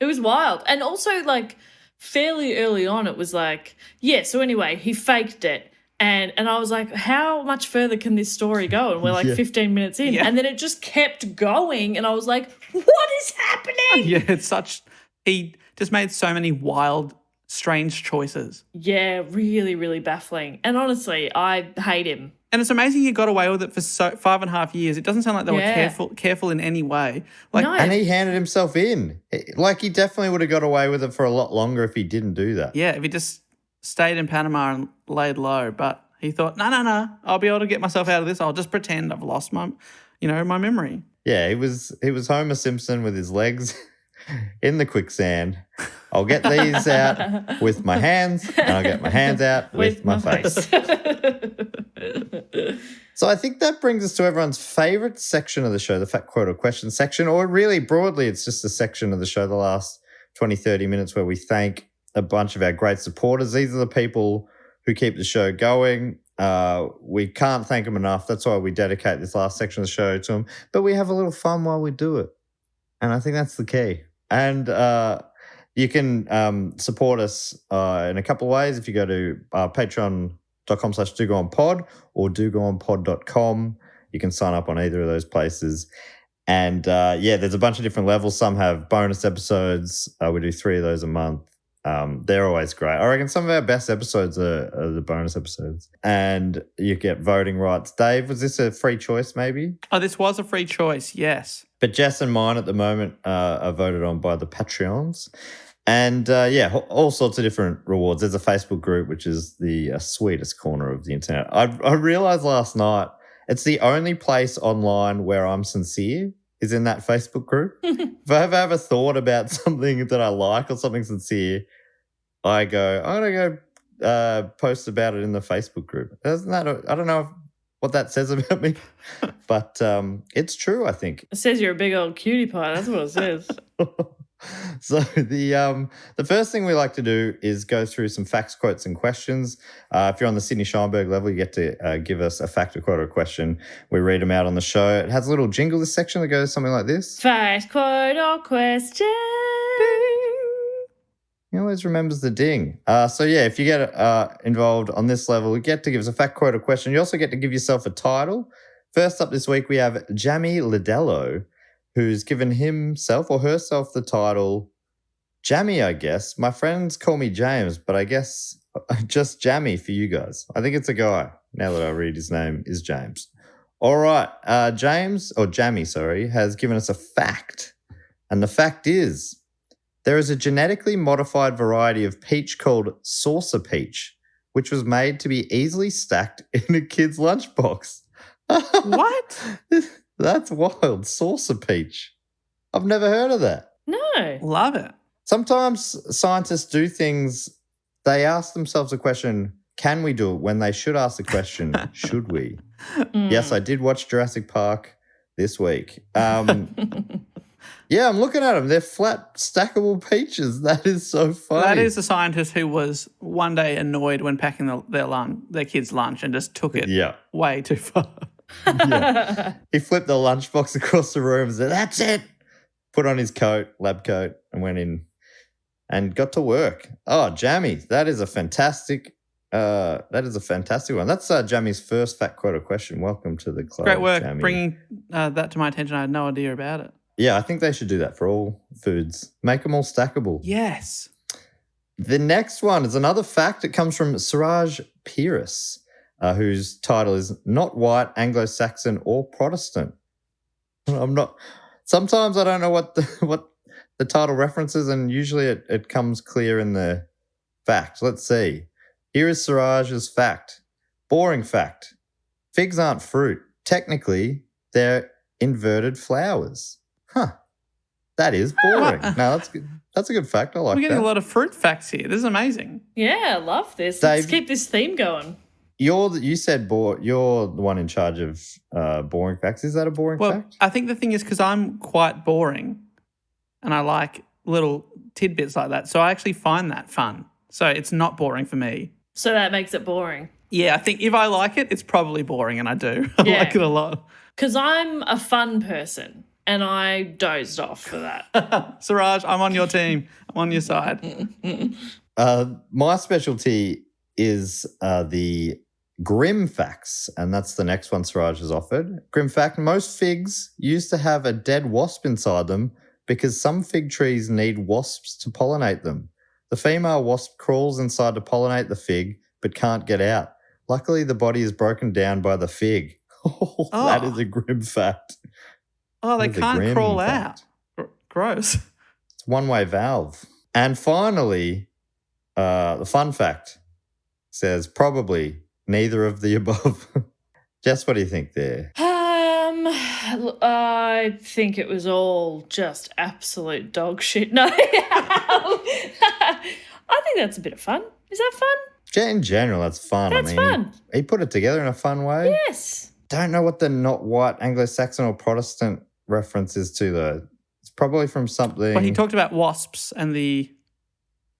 It was wild. And also, like, fairly early on, it was like, yeah, so anyway, he faked it. And I was like, how much further can this story go? And we're like 15 minutes in. Yeah. And then it just kept going. And I was like, what is happening? Yeah, it's he just made so many wild, strange choices. Yeah, really, really baffling. And honestly, I hate him. And it's amazing he got away with it for 5.5 years. It doesn't sound like they were careful in any way. Like, No. And he handed himself in. Like, he definitely would have got away with it for a lot longer if he didn't do that. yeah, if he just stayed in Panama and laid low, but he thought, no, I'll be able to get myself out of this. I'll just pretend I've lost my memory. Yeah, he was Homer Simpson with his legs in the quicksand. I'll get these out with my hands, and I'll get my hands out with my face. So I think that brings us to everyone's favourite section of the show, the Fact, Quote or Question section, or really broadly, it's just a section of the show, the last 20, 30 minutes where we thank a bunch of our great supporters. These are the people who keep the show going. We can't thank them enough. That's why we dedicate this last section of the show to them. But we have a little fun while we do it. And I think that's the key. And you can support us in a couple of ways. If you go to patreon.com/dogoonpod or dogoonpod.com, you can sign up on either of those places. And there's a bunch of different levels. Some have bonus episodes. We do 3 of those a month. They're always great. I reckon some of our best episodes are the bonus episodes. And you get voting rights. Dave, was this a free choice maybe? Oh, this was a free choice, yes. But Jess and mine at the moment are voted on by the Patreons. And all sorts of different rewards. There's a Facebook group, which is the sweetest corner of the internet. I realized last night it's the only place online where I'm sincere is in that Facebook group. If I've ever thought about something that I like or something sincere, I'm going to go post about it in the Facebook group. I don't know what that says about me, but it's true, I think. It says you're a big old cutie pie. That's what it says. So the first thing we like to do is go through some facts, quotes, and questions. If you're on the Sydney Scheinberg level, you get to give us a fact, a quote, or a question. We read them out on the show. It has a little jingle, this section, that goes something like this. Fact, quote, or question. He always remembers the ding. If you get involved on this level, you get to give us a fact, quote, or question. You also get to give yourself a title. First up this week, we have Jamie Lidello, who's given himself or herself the title Jamie, I guess. My friends call me James, but I guess just Jamie for you guys. I think it's a guy. Now that I read his name is James. All right. Jamie, has given us a fact. And the fact is, there is a genetically modified variety of peach called saucer peach, which was made to be easily stacked in a kid's lunchbox. What? That's wild. Saucer peach. I've never heard of that. No. Love it. Sometimes scientists do things, they ask themselves a question, can we do it? When they should ask the question, should we? Yes, I did watch Jurassic Park this week. Yeah, I'm looking at them. They're flat, stackable peaches. That is so funny. That is a scientist who was one day annoyed when packing their kids' lunch and just took it way too far. Yeah. He flipped the lunchbox across the room and said, that's it. Put on his coat, lab coat, and went in and got to work. Oh, Jamie, that is a fantastic one. That's Jamie's first fact, quote, or question. Welcome to the club. Great work Jamie. bringing that to my attention. I had no idea about it. Yeah, I think they should do that for all foods. Make them all stackable. Yes. The next one is another fact. It comes from Siraj Pierce, whose title is Not White, Anglo-Saxon or Protestant. I'm not. Sometimes I don't know what the title references, and usually it comes clear in the fact. Let's see. Here is Siraj's fact. Boring fact. Figs aren't fruit. Technically, they're inverted flowers. Huh. That is boring. No, that's good. That's a good fact. I like We're getting that. a lot of fruit facts here. This is amazing. Yeah, I love this. Dave- Let's keep this theme going. You said you're the one in charge of boring facts. Is that a boring Well, fact? I think the thing is because I'm quite boring and I like little tidbits like that. So I actually find that fun. So it's not boring for me. So that makes it boring. Yeah, I think if I like it, it's probably boring, and I do. I Yeah. like it a lot. Because I'm a fun person and I dozed off for that. Siraj, I'm on your team. I'm on your side. My specialty is the grim facts, and that's the next one Siraj has offered. Grim fact: most figs used to have a dead wasp inside them because some fig trees need wasps to pollinate them. The female wasp crawls inside to pollinate the fig, but can't get out. Luckily, the body is broken down by the fig. Oh, that is a grim fact. Oh, they That is a can't grim crawl fact. out. Gross. It's one-way valve. And finally, the fun fact says probably neither of the above. Jess, what do you think there? I think it was all just absolute dog shit. No. I think that's a bit of fun. Is that fun? In general, that's fun. That's fun. He put it together in a fun way. Yes. Don't know what the not white Anglo-Saxon or Protestant reference is to, though. It's probably from something. Well, he talked about WASPs, and the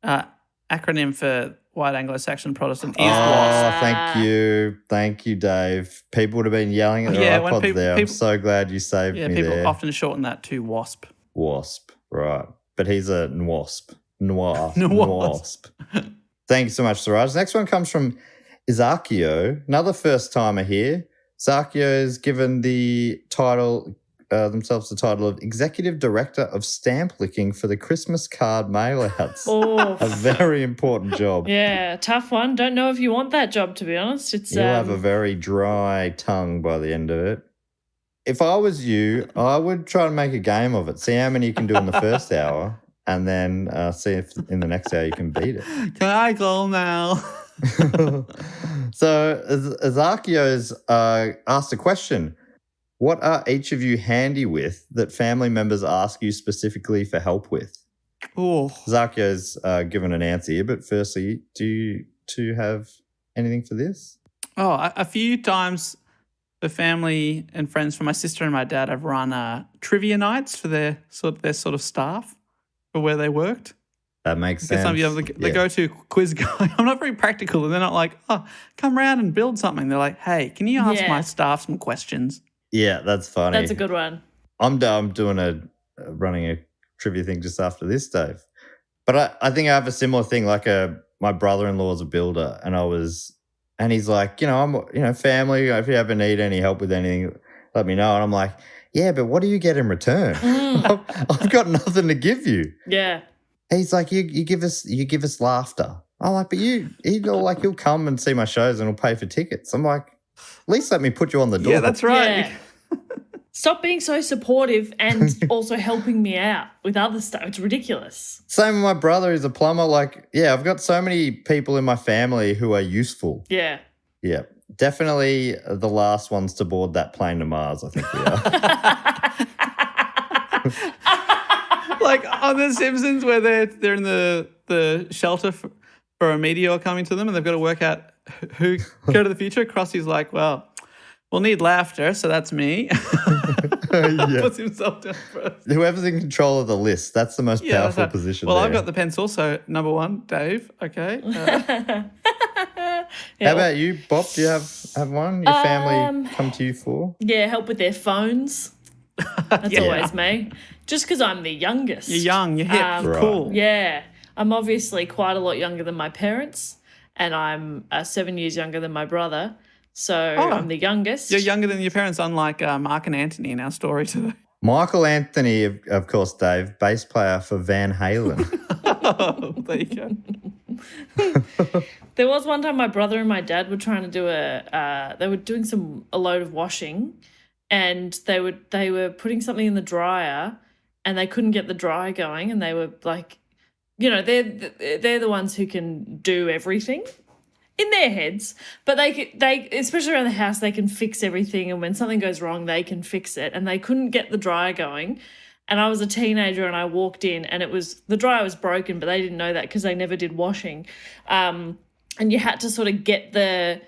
acronym for White Anglo-Saxon Protestant is WASP. Thank you, Dave. People would have been yelling at their Yeah, when iPods people- there. I'm people- so glad you saved Yeah, me people there. often shorten that to WASP. Wasp, right? But he's a nwasp. Nwasp. Nwasp. Thank you so much, Siraj. Next one comes from Izakio, another first timer here. Izakio is given themselves the title of Executive Director of Stamp Licking for the Christmas card mail-outs. Oh, A very important job. yeah, tough one. Don't know if you want that job, to be honest. It's You'll have a very dry tongue by the end of it. If I was you, I would try to make a game of it. See how many you can do in the first hour, and then see if in the next hour you can beat it. Can I go now? So Izakio's asked a question. What are each of you handy with that family members ask you specifically for help with? Oh, Izakio's given an answer here, but firstly, do you two have anything for this? a few times the family and friends from my sister and my dad have run trivia nights for their sort of staff for where they worked. That makes Because sense. the go-to quiz guy. I'm not very practical, and they're not like, oh, come round and build something. They're like, hey, can you ask Yeah. my staff some questions? Yeah, that's funny. That's a good one. I'm doing running a trivia thing just after this, Dave. But I think I have a similar thing. Like my brother-in-law is a builder, and he's like, I'm family. If you ever need any help with anything, let me know. And I'm like, yeah, but what do you get in return? I've got nothing to give you. Yeah. He's like, you give us laughter. I'm like, but you'll come and see my shows and he'll pay for tickets. I'm like, at least let me put you on the door. Yeah, that's right. Yeah. Stop being so supportive and also helping me out with other stuff. It's ridiculous. Same with my brother, who's a plumber. Like, yeah, I've got so many people in my family who are useful. Yeah. Yeah, definitely the last ones to board that plane to Mars, I think we are. Like on The Simpsons, where they're in the shelter for a meteor coming to them, and they've got to work out who go to the future. Krusty's like, well, we'll need laughter, so that's me. Yeah. Puts himself down first. Whoever's in control of the list, that's the most Yeah, that's powerful right. position Well, there. I've got the pencil, so number one, Dave. Okay. Yeah, How about you, Bob? Do you have one your family come to you for? yeah, help with their phones. That's Yeah. always me. Just because I'm the youngest. You're young, you're hip, you're Right. cool. Yeah. I'm obviously quite a lot younger than my parents, and I'm 7 years younger than my brother. So I'm the youngest. You're younger than your parents, unlike Mark and Anthony in our story today. Michael Anthony, of course, Dave, bass player for Van Halen. Oh, there you go. There was one time my brother and my dad were trying to do they were doing a load of washing, and they were putting something in the dryer, and they couldn't get the dryer going, and they were like, you know, they're the ones who can do everything in their heads, but they especially around the house, they can fix everything, and when something goes wrong, they can fix it, and they couldn't get the dryer going. And I was a teenager, and I walked in, and the dryer was broken, but they didn't know that because they never did washing. And you had to sort of get the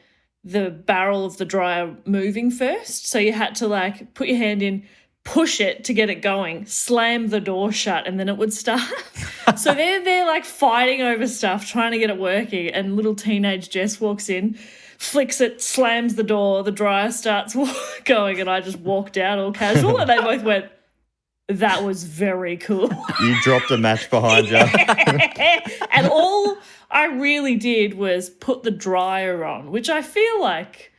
barrel of the dryer moving first. So you had to like put your hand in, push it to get it going, slam the door shut, and then it would start. So they're like fighting over stuff, trying to get it working. And little teenage Jess walks in, flicks it, slams the door, the dryer starts going, and I just walked out all casual, and they both went, "That was very cool." You dropped a match behind you. And all I really did was put the dryer on, which I feel like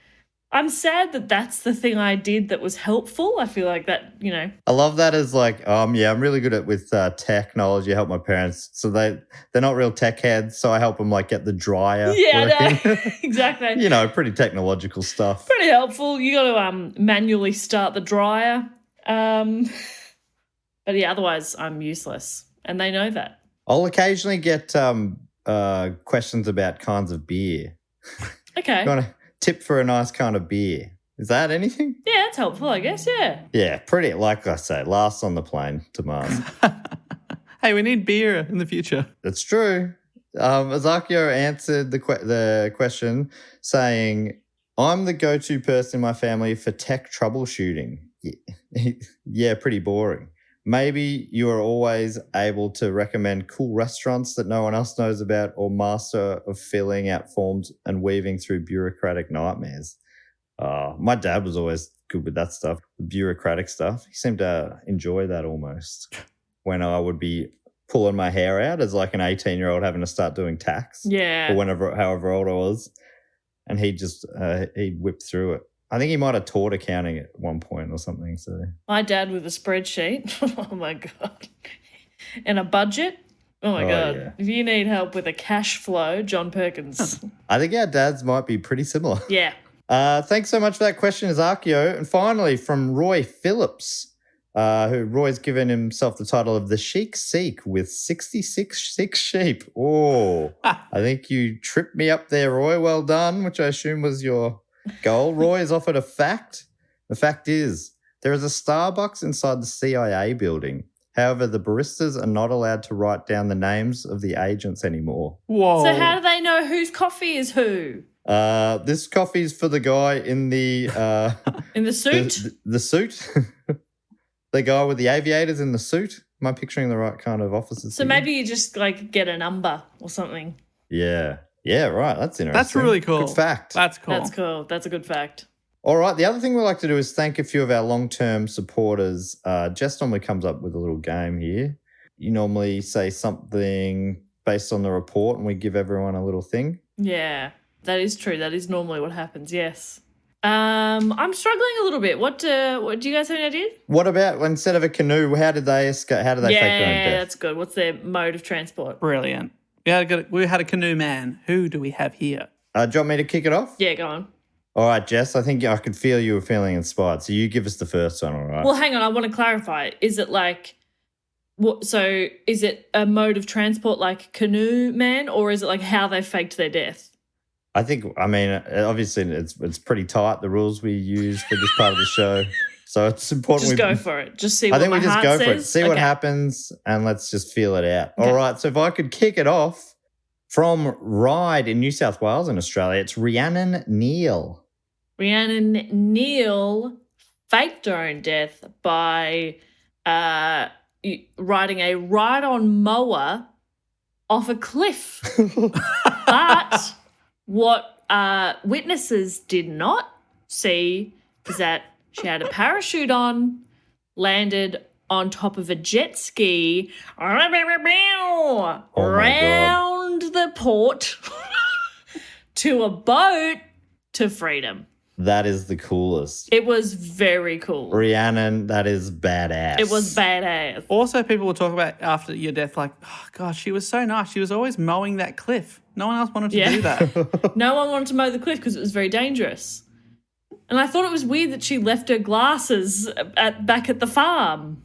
I'm sad that that's the thing I did that was helpful. I feel like that, you know. I love that as like, yeah, I'm really good with technology. I help my parents. So they're not real tech heads, so I help them like get the dryer working. No, exactly. You know, pretty technological stuff. Pretty helpful. You got to manually start the dryer. But yeah, otherwise I'm useless, and they know that. I'll occasionally get questions about kinds of beer. Okay. You want a tip for a nice kind of beer? Is that anything? Yeah, that's helpful, I guess, yeah. Yeah, pretty, like I say, last on the plane to Mars. Hey, we need beer in the future. That's true. Azakio answered the question saying, "I'm the go-to person in my family for tech troubleshooting." Yeah, pretty boring. Maybe you are always able to recommend cool restaurants that no one else knows about, or master of filling out forms and weaving through bureaucratic nightmares. My dad was always good with that stuff, the bureaucratic stuff. He seemed to enjoy that almost when I would be pulling my hair out as like an 18-year-old having to start doing tax. Yeah. Or however old I was. And he'd just, he'd whip through it. I think he might have taught accounting at one point or something. So my dad with a spreadsheet. Oh, my God. And a budget. Oh, my God. Yeah. If you need help with a cash flow, John Perkins. I think our dads might be pretty similar. Yeah. Thanks so much for that question, Azakio. And finally, from Roy Phillips, who Roy's given himself the title of the Chic Sikh with 66 sheep. Oh, I think you tripped me up there, Roy. Well done, which I assume was your goal. Roy has offered a fact. The fact is, there is a Starbucks inside the CIA building. However, the baristas are not allowed to write down the names of the agents anymore. Whoa. So how do they know whose coffee is who? This coffee's for the guy in the in the suit? The suit. The guy with the aviators in the suit. Am I picturing the right kind of officers? So maybe you just like get a number or something. Yeah. Yeah, right. That's interesting. That's really cool. Good fact. That's cool. That's cool. That's a good fact. All right. The other thing we like to do is thank a few of our long-term supporters. Jess normally comes up with a little game here. You normally say something based on the report and we give everyone a little thing. Yeah, that is true. That is normally what happens, yes. I'm struggling a little bit. What do you guys have any idea? What about instead of a canoe, how did they escape? How did they fake their own death? Yeah, that's good. What's their mode of transport? Brilliant. We had a Canoe Man. Who do we have here? Do you want me to kick it off? Yeah, go on. All right, Jess, I think I could feel you were feeling inspired. So you give us the first one, all right? Well, hang on. I want to clarify. Is it like, so is it a mode of transport like Canoe Man, or is it like how they faked their death? I mean, obviously it's pretty tight, the rules we use for this part of the show. So it's important. Just go for it. Just see what my heart says. I think we just go for it. See what happens and let's just feel it out. Okay. All right. So if I could kick it off from Ryde in New South Wales in Australia, it's Rhiannon Neal. Rhiannon Neal faked her own death by riding a ride-on mower off a cliff. But what witnesses did not see is that she had a parachute on, landed on top of a jet ski around the port to a boat to freedom. That is the coolest. It was very cool. Rhiannon, that is badass. It was badass. Also, people will talk about after your death, like, oh, gosh, she was so nice. She was always mowing that cliff. No one else wanted to do that. No one wanted to mow the cliff because it was very dangerous. And I thought it was weird that she left her glasses back at the farm.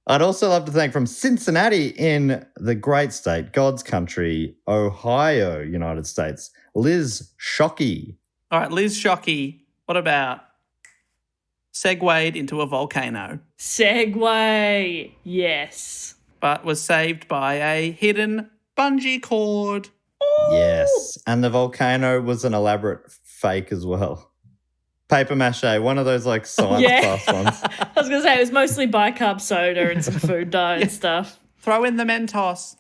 I'd also love to thank from Cincinnati in the great state, God's country, Ohio, United States, Liz Shockey. All right, Liz Shockey, what about segued into a volcano? Segway, yes. But was saved by a hidden bungee cord. Yes, and the volcano was an elaborate fake as well. Paper mache, one of those like science class ones. I was going to say it was mostly bicarb soda and some food dye and stuff. Throw in the Mentos.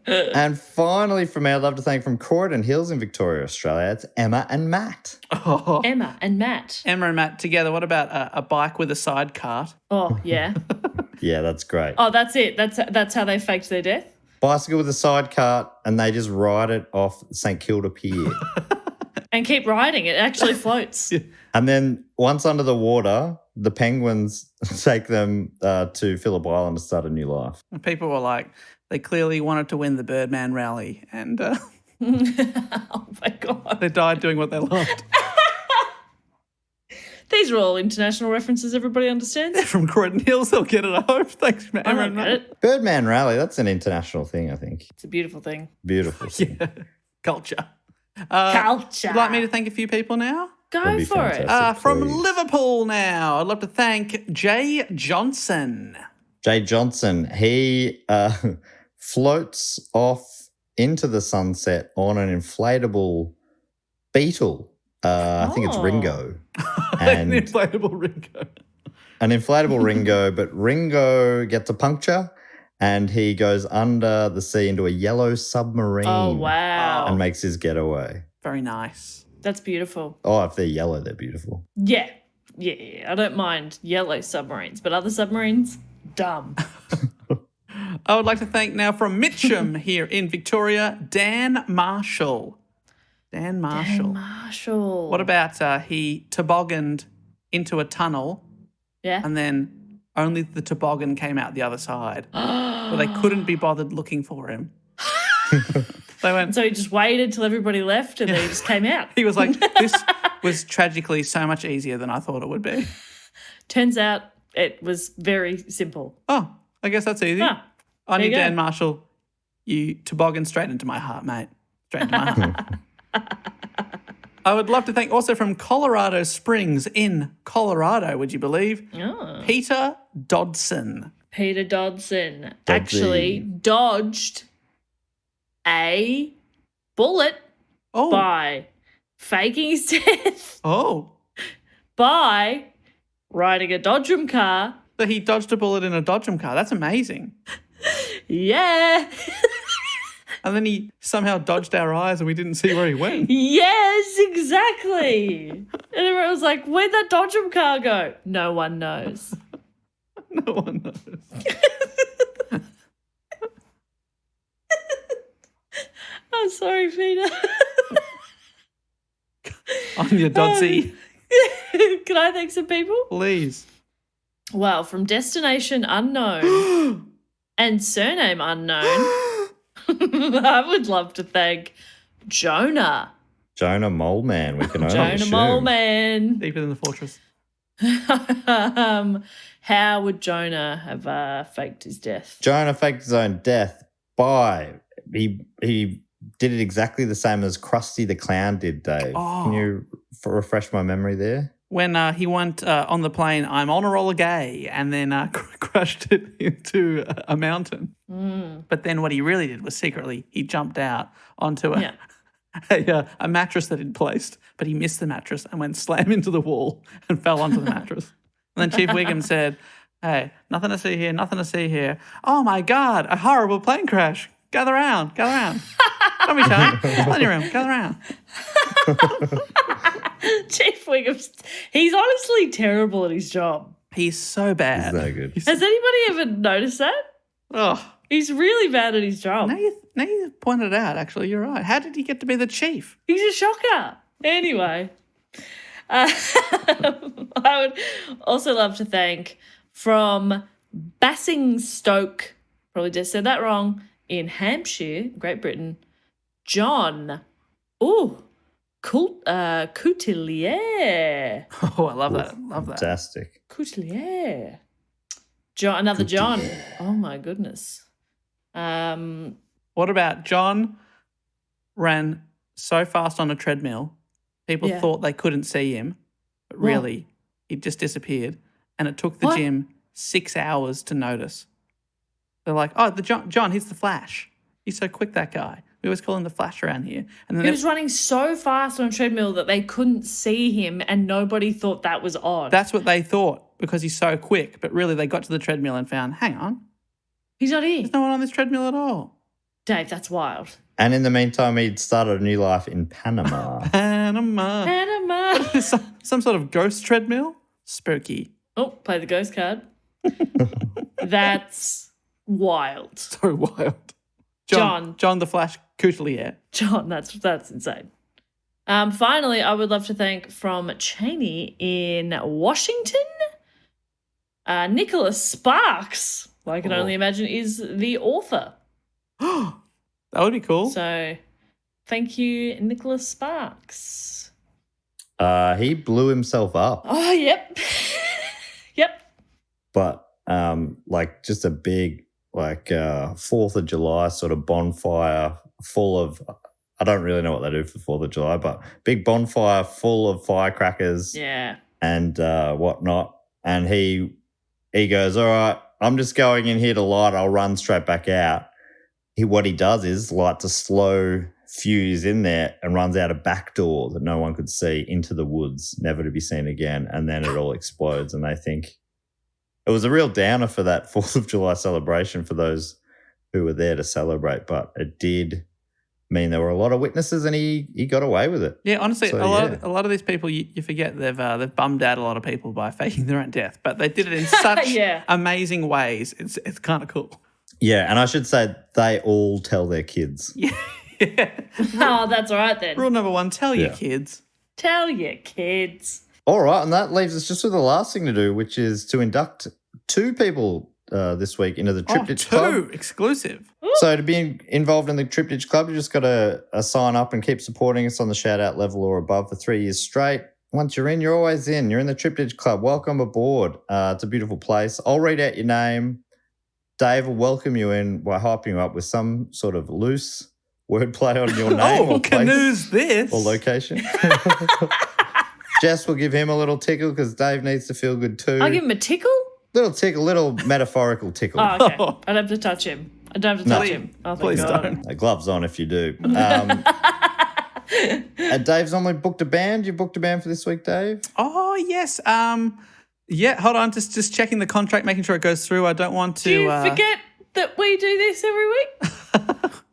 And finally, from me, I'd love to thank from Croydon Hills in Victoria, Australia, it's Emma and Matt. Oh. Emma and Matt together. What about a bike with a side cart? Oh, yeah. Yeah, that's great. Oh, that's it. That's how they faked their death? Bicycle with a side cart, and they just ride it off St Kilda Pier. And keep riding. It actually floats. And then once under the water, the penguins take them to Phillip Island to start a new life. And people were like, they clearly wanted to win the Birdman rally, and Oh, my God. they died doing what they loved. These are all international references everybody understands. From Croydon Hills, they'll get it, I hope. Thanks, I Emma don't and get Matt. it. Birdman Rally, that's an international thing, I think. It's a beautiful thing. Beautiful thing. Yeah. Culture. Culture. Would you like me to thank a few people now? Go That'd be for it. fantastic. From Please. Liverpool now, I'd love to thank Jay Johnson. Jay Johnson, he floats off into the sunset on an inflatable beetle. I think it's Oh. Ringo. An And inflatable Ringo. an inflatable Ringo, but Ringo gets a puncture and he goes under the sea into a yellow submarine. Oh, wow. And makes his getaway. Very nice. That's beautiful. Oh, if they're yellow, they're beautiful. Yeah. Yeah. I don't mind yellow submarines, but other submarines, dumb. I would like to thank now from Mitcham here in Victoria, Dan Marshall. Dan Marshall. Dan Marshall. What about he tobogganed into a tunnel Yeah. and then only the toboggan came out the other side. Where they couldn't be bothered looking for him. They went. So he just waited till everybody left and then he just came out. He was like, this was tragically so much easier than I thought it would be. Turns out it was very simple. Oh, I guess that's easy. Ah, On there you, you go. Dan Marshall. You toboggan straight into my heart, mate. Straight into my heart. I would love to thank also from Colorado Springs in Colorado, would you believe? Oh. Peader Dodson. Peter Dodson actually dodged a bullet Oh. by faking his death Oh. by riding a Dodgem car. So he dodged a bullet in a Dodgem car. That's amazing. Yeah. And then he somehow dodged our eyes and we didn't see where he went. Yes, exactly. And everyone was like, where'd that Dodgem car go? No one knows. No one knows. I'm sorry, Peter. On your Dodsy, Can I thank some people? please. Well, from destination unknown and surname unknown, I would love to thank Jonah. Jonah Mole Man, we can only Jonah assume. Mole Man. Deeper than the fortress. How would Jonah have faked his death? Jonah faked his own death by he did it exactly the same as Krusty the Clown did, Dave. Oh. Can you refresh my memory there? When he went on the plane, I'm on a roller gay, and then crashed it into a mountain. But then what he really did was secretly he jumped out onto Yeah. a mattress that he'd placed, but he missed the mattress and went slam into the wall and fell onto the mattress. And then Chief Wiggum said, "Hey, nothing to see here, nothing to see here. Oh my God, a horrible plane crash. Gather round, gather round. Don't be shy. There's plenty of room. Gather round." Chief Wiggum, he's honestly terrible at his job. He's so bad. He's no good. Has anybody ever noticed that? Oh, He's really bad at his job. now you pointed it out, actually. You're right. How did he get to be the chief? He's a shocker. Anyway, I would also love to thank from Basingstoke, probably just said that wrong, in Hampshire, Great Britain, John. Ooh, Coutelier. Oh, I love that. Love that. Fantastic. Coutelier. Another John. Oh, my goodness. What about John ran so fast on a treadmill, people Yeah. thought they couldn't see him, but really, he just disappeared. And it took the What? gym 6 hours to notice. They're like, oh, John, he's the Flash. He's so quick, that guy. We always call him the Flash around here. And then He was running so fast on a treadmill that they couldn't see him and nobody thought that was odd. that's what they thought because he's so quick. But really, they got to the treadmill and found, hang on, He's not here. there's no one on this treadmill at all. Dave, that's wild. And in the meantime, he'd started a new life in Panama. Panama. Panama. Some sort of ghost treadmill? Spooky. Oh, play the ghost card. That's wild. So wild. John the Flash Coutelier. John, that's insane. Finally, I would love to thank from Cheney in Washington, Nicholas Sparks, who I can only imagine is the author. That would be cool. So thank you, Nicholas Sparks. He blew himself up, Oh, yep. Yep. but like just a big 4th of July sort of bonfire full of, I don't really know what they do for 4th of July, but big bonfire full of firecrackers Yeah. and whatnot. And he goes, all right, I'm just going in here to light. I'll run straight back out. What he does is lights a slow fuse in there and runs out a back door that no one could see into the woods, never to be seen again. And then it all explodes. And they think it was a real downer for that 4th of July celebration for those who were there to celebrate. But it did mean there were a lot of witnesses and he got away with it. Yeah, honestly, So, a lot of these people, you forget they've bummed out a lot of people by faking their own death, but they did it in such Yeah. amazing ways. It's kind of cool. Yeah, and I should say they all tell their kids. Yeah. Oh, that's all right then. Rule number 1, tell your Yeah. kids. Tell your kids. All right, and that leaves us just with the last thing to do, which is to induct 2 people this week into the Triptych Club. 2 exclusive. So to be involved in the Triptych Club, you just got to sign up and keep supporting us on the shout-out level or above for 3 years straight. Once you're in, you're always in. You're in the Triptych Club. Welcome aboard. It's a beautiful place. I'll read out your name. Dave will welcome you in by hyping you up with some sort of loose wordplay on your name or place canoes this. or location. Jess will give him a little tickle because Dave needs to feel good too. I'll give him a tickle? Little tickle, little metaphorical tickle. Oh, okay. I don't have to touch him. I don't have to No. touch him. Oh, thank Please God. don't. Gloves on if you do. Dave's normally booked a band. You booked a band for this week, Dave? Oh, yes. Yeah, hold on. Just checking the contract, making sure it goes through. I don't want to... Do you forget that we do this every week?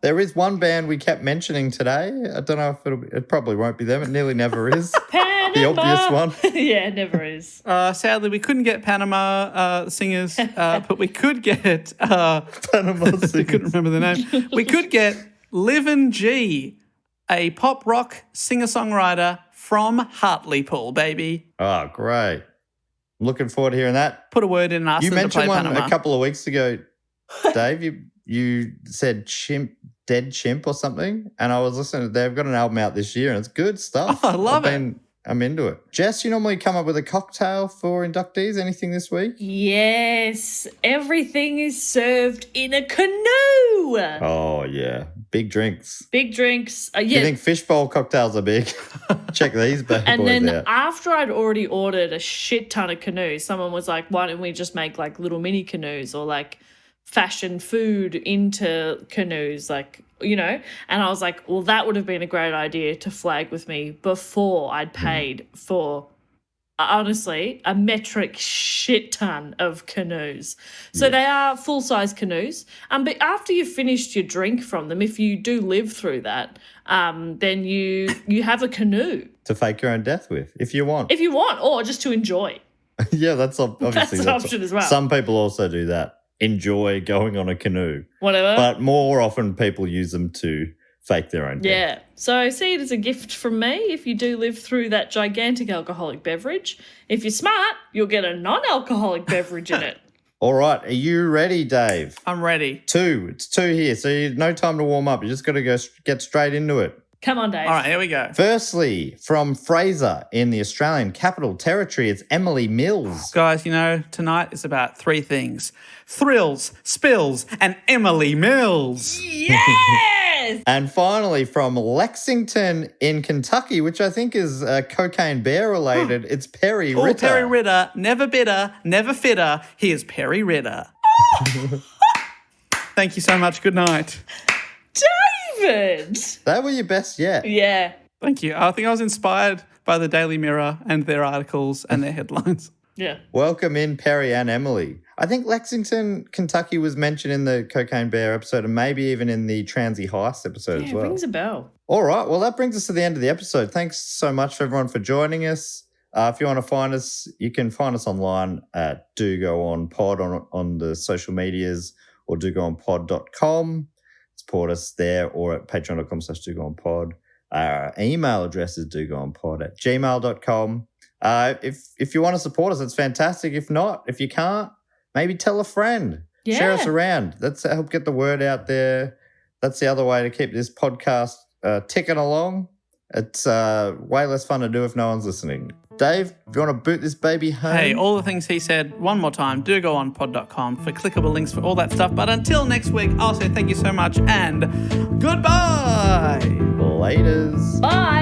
There is one band we kept mentioning today. I don't know if it probably won't be them. It nearly never is. Panama. The obvious one. Yeah, it never is. sadly, we couldn't get Panama singers, but we could get... Panama I singers. couldn't remember the name. We could get Livin' G, a pop rock singer-songwriter from Hartlepool, baby. Oh, great. I'm looking forward to hearing that. Put a word in and ask You them to play mentioned one Panama. a couple of weeks ago, Dave. You said Dead Chimp or something, and I was listening. They've got an album out this year, and it's good stuff. Oh, I love it. I'm into it. Jess, you normally come up with a cocktail for inductees. Anything this week? Yes, everything is served in a canoe. Oh yeah, big drinks. Big drinks. You Yeah. think fishbowl cocktails are big? Check these bad And boys then out. after I'd already ordered a shit ton of canoes, someone was like, why don't we just make like little mini canoes or like fashion food into canoes, like, you know? And I was like, well, that would have been a great idea to flag with me before I'd paid for, honestly, a metric shit ton of canoes. So they are full-size canoes. But after you've finished your drink from them, if you do live through that, then you have a canoe. To fake your own death with, if you want. If you want, or just to enjoy. Yeah, that's obviously That's an option as well. Some people also do that. Enjoy going on a canoe, Whatever. but more often people use them to fake their own death. Yeah. So see it as a gift from me if you do live through that gigantic alcoholic beverage. If you're smart, you'll get a non-alcoholic beverage in it. All right, are you ready, Dave? I'm ready. 2. It's 2 here, so no time to warm up. You just got to get straight into it. Come on, Dave. All right, here we go. Firstly, from Fraser in the Australian Capital Territory, it's Emily Mills. Guys, tonight is about three things: thrills, spills, and Emily Mills. Yes! And finally, from Lexington in Kentucky, which I think is Cocaine Bear related, it's Perry Ritter. Oh, Perry Ritter, never bitter, never fitter. Here's Perry Ritter. Thank you so much. Good night. David! That were your best yet. Yeah. Thank you. I think I was inspired by the Daily Mirror and their articles and their headlines. Yeah. Welcome in, Perry and Emily. I think Lexington, Kentucky was mentioned in the Cocaine Bear episode and maybe even in the Transy Heist episode as well. Rings a bell. All right. Well, that brings us to the end of the episode. Thanks so much for everyone for joining us. If you want to find us, you can find us online at Do Go On Pod on the social medias or dogoonpod.com. Support us there or at patreon.com/dogoonpod. Our email address is dogoonpod@gmail.com. If you want to support us, that's fantastic. If not, if you can't, maybe tell a friend. Yeah. Share us around. That's help get the word out there. That's the other way to keep this podcast ticking along. It's way less fun to do if no one's listening. Dave, if you want to boot this baby home. Hey, all the things he said, one more time, do go on pod.com for clickable links for all that stuff. But until next week, I'll say thank you so much and goodbye. Laters. Bye.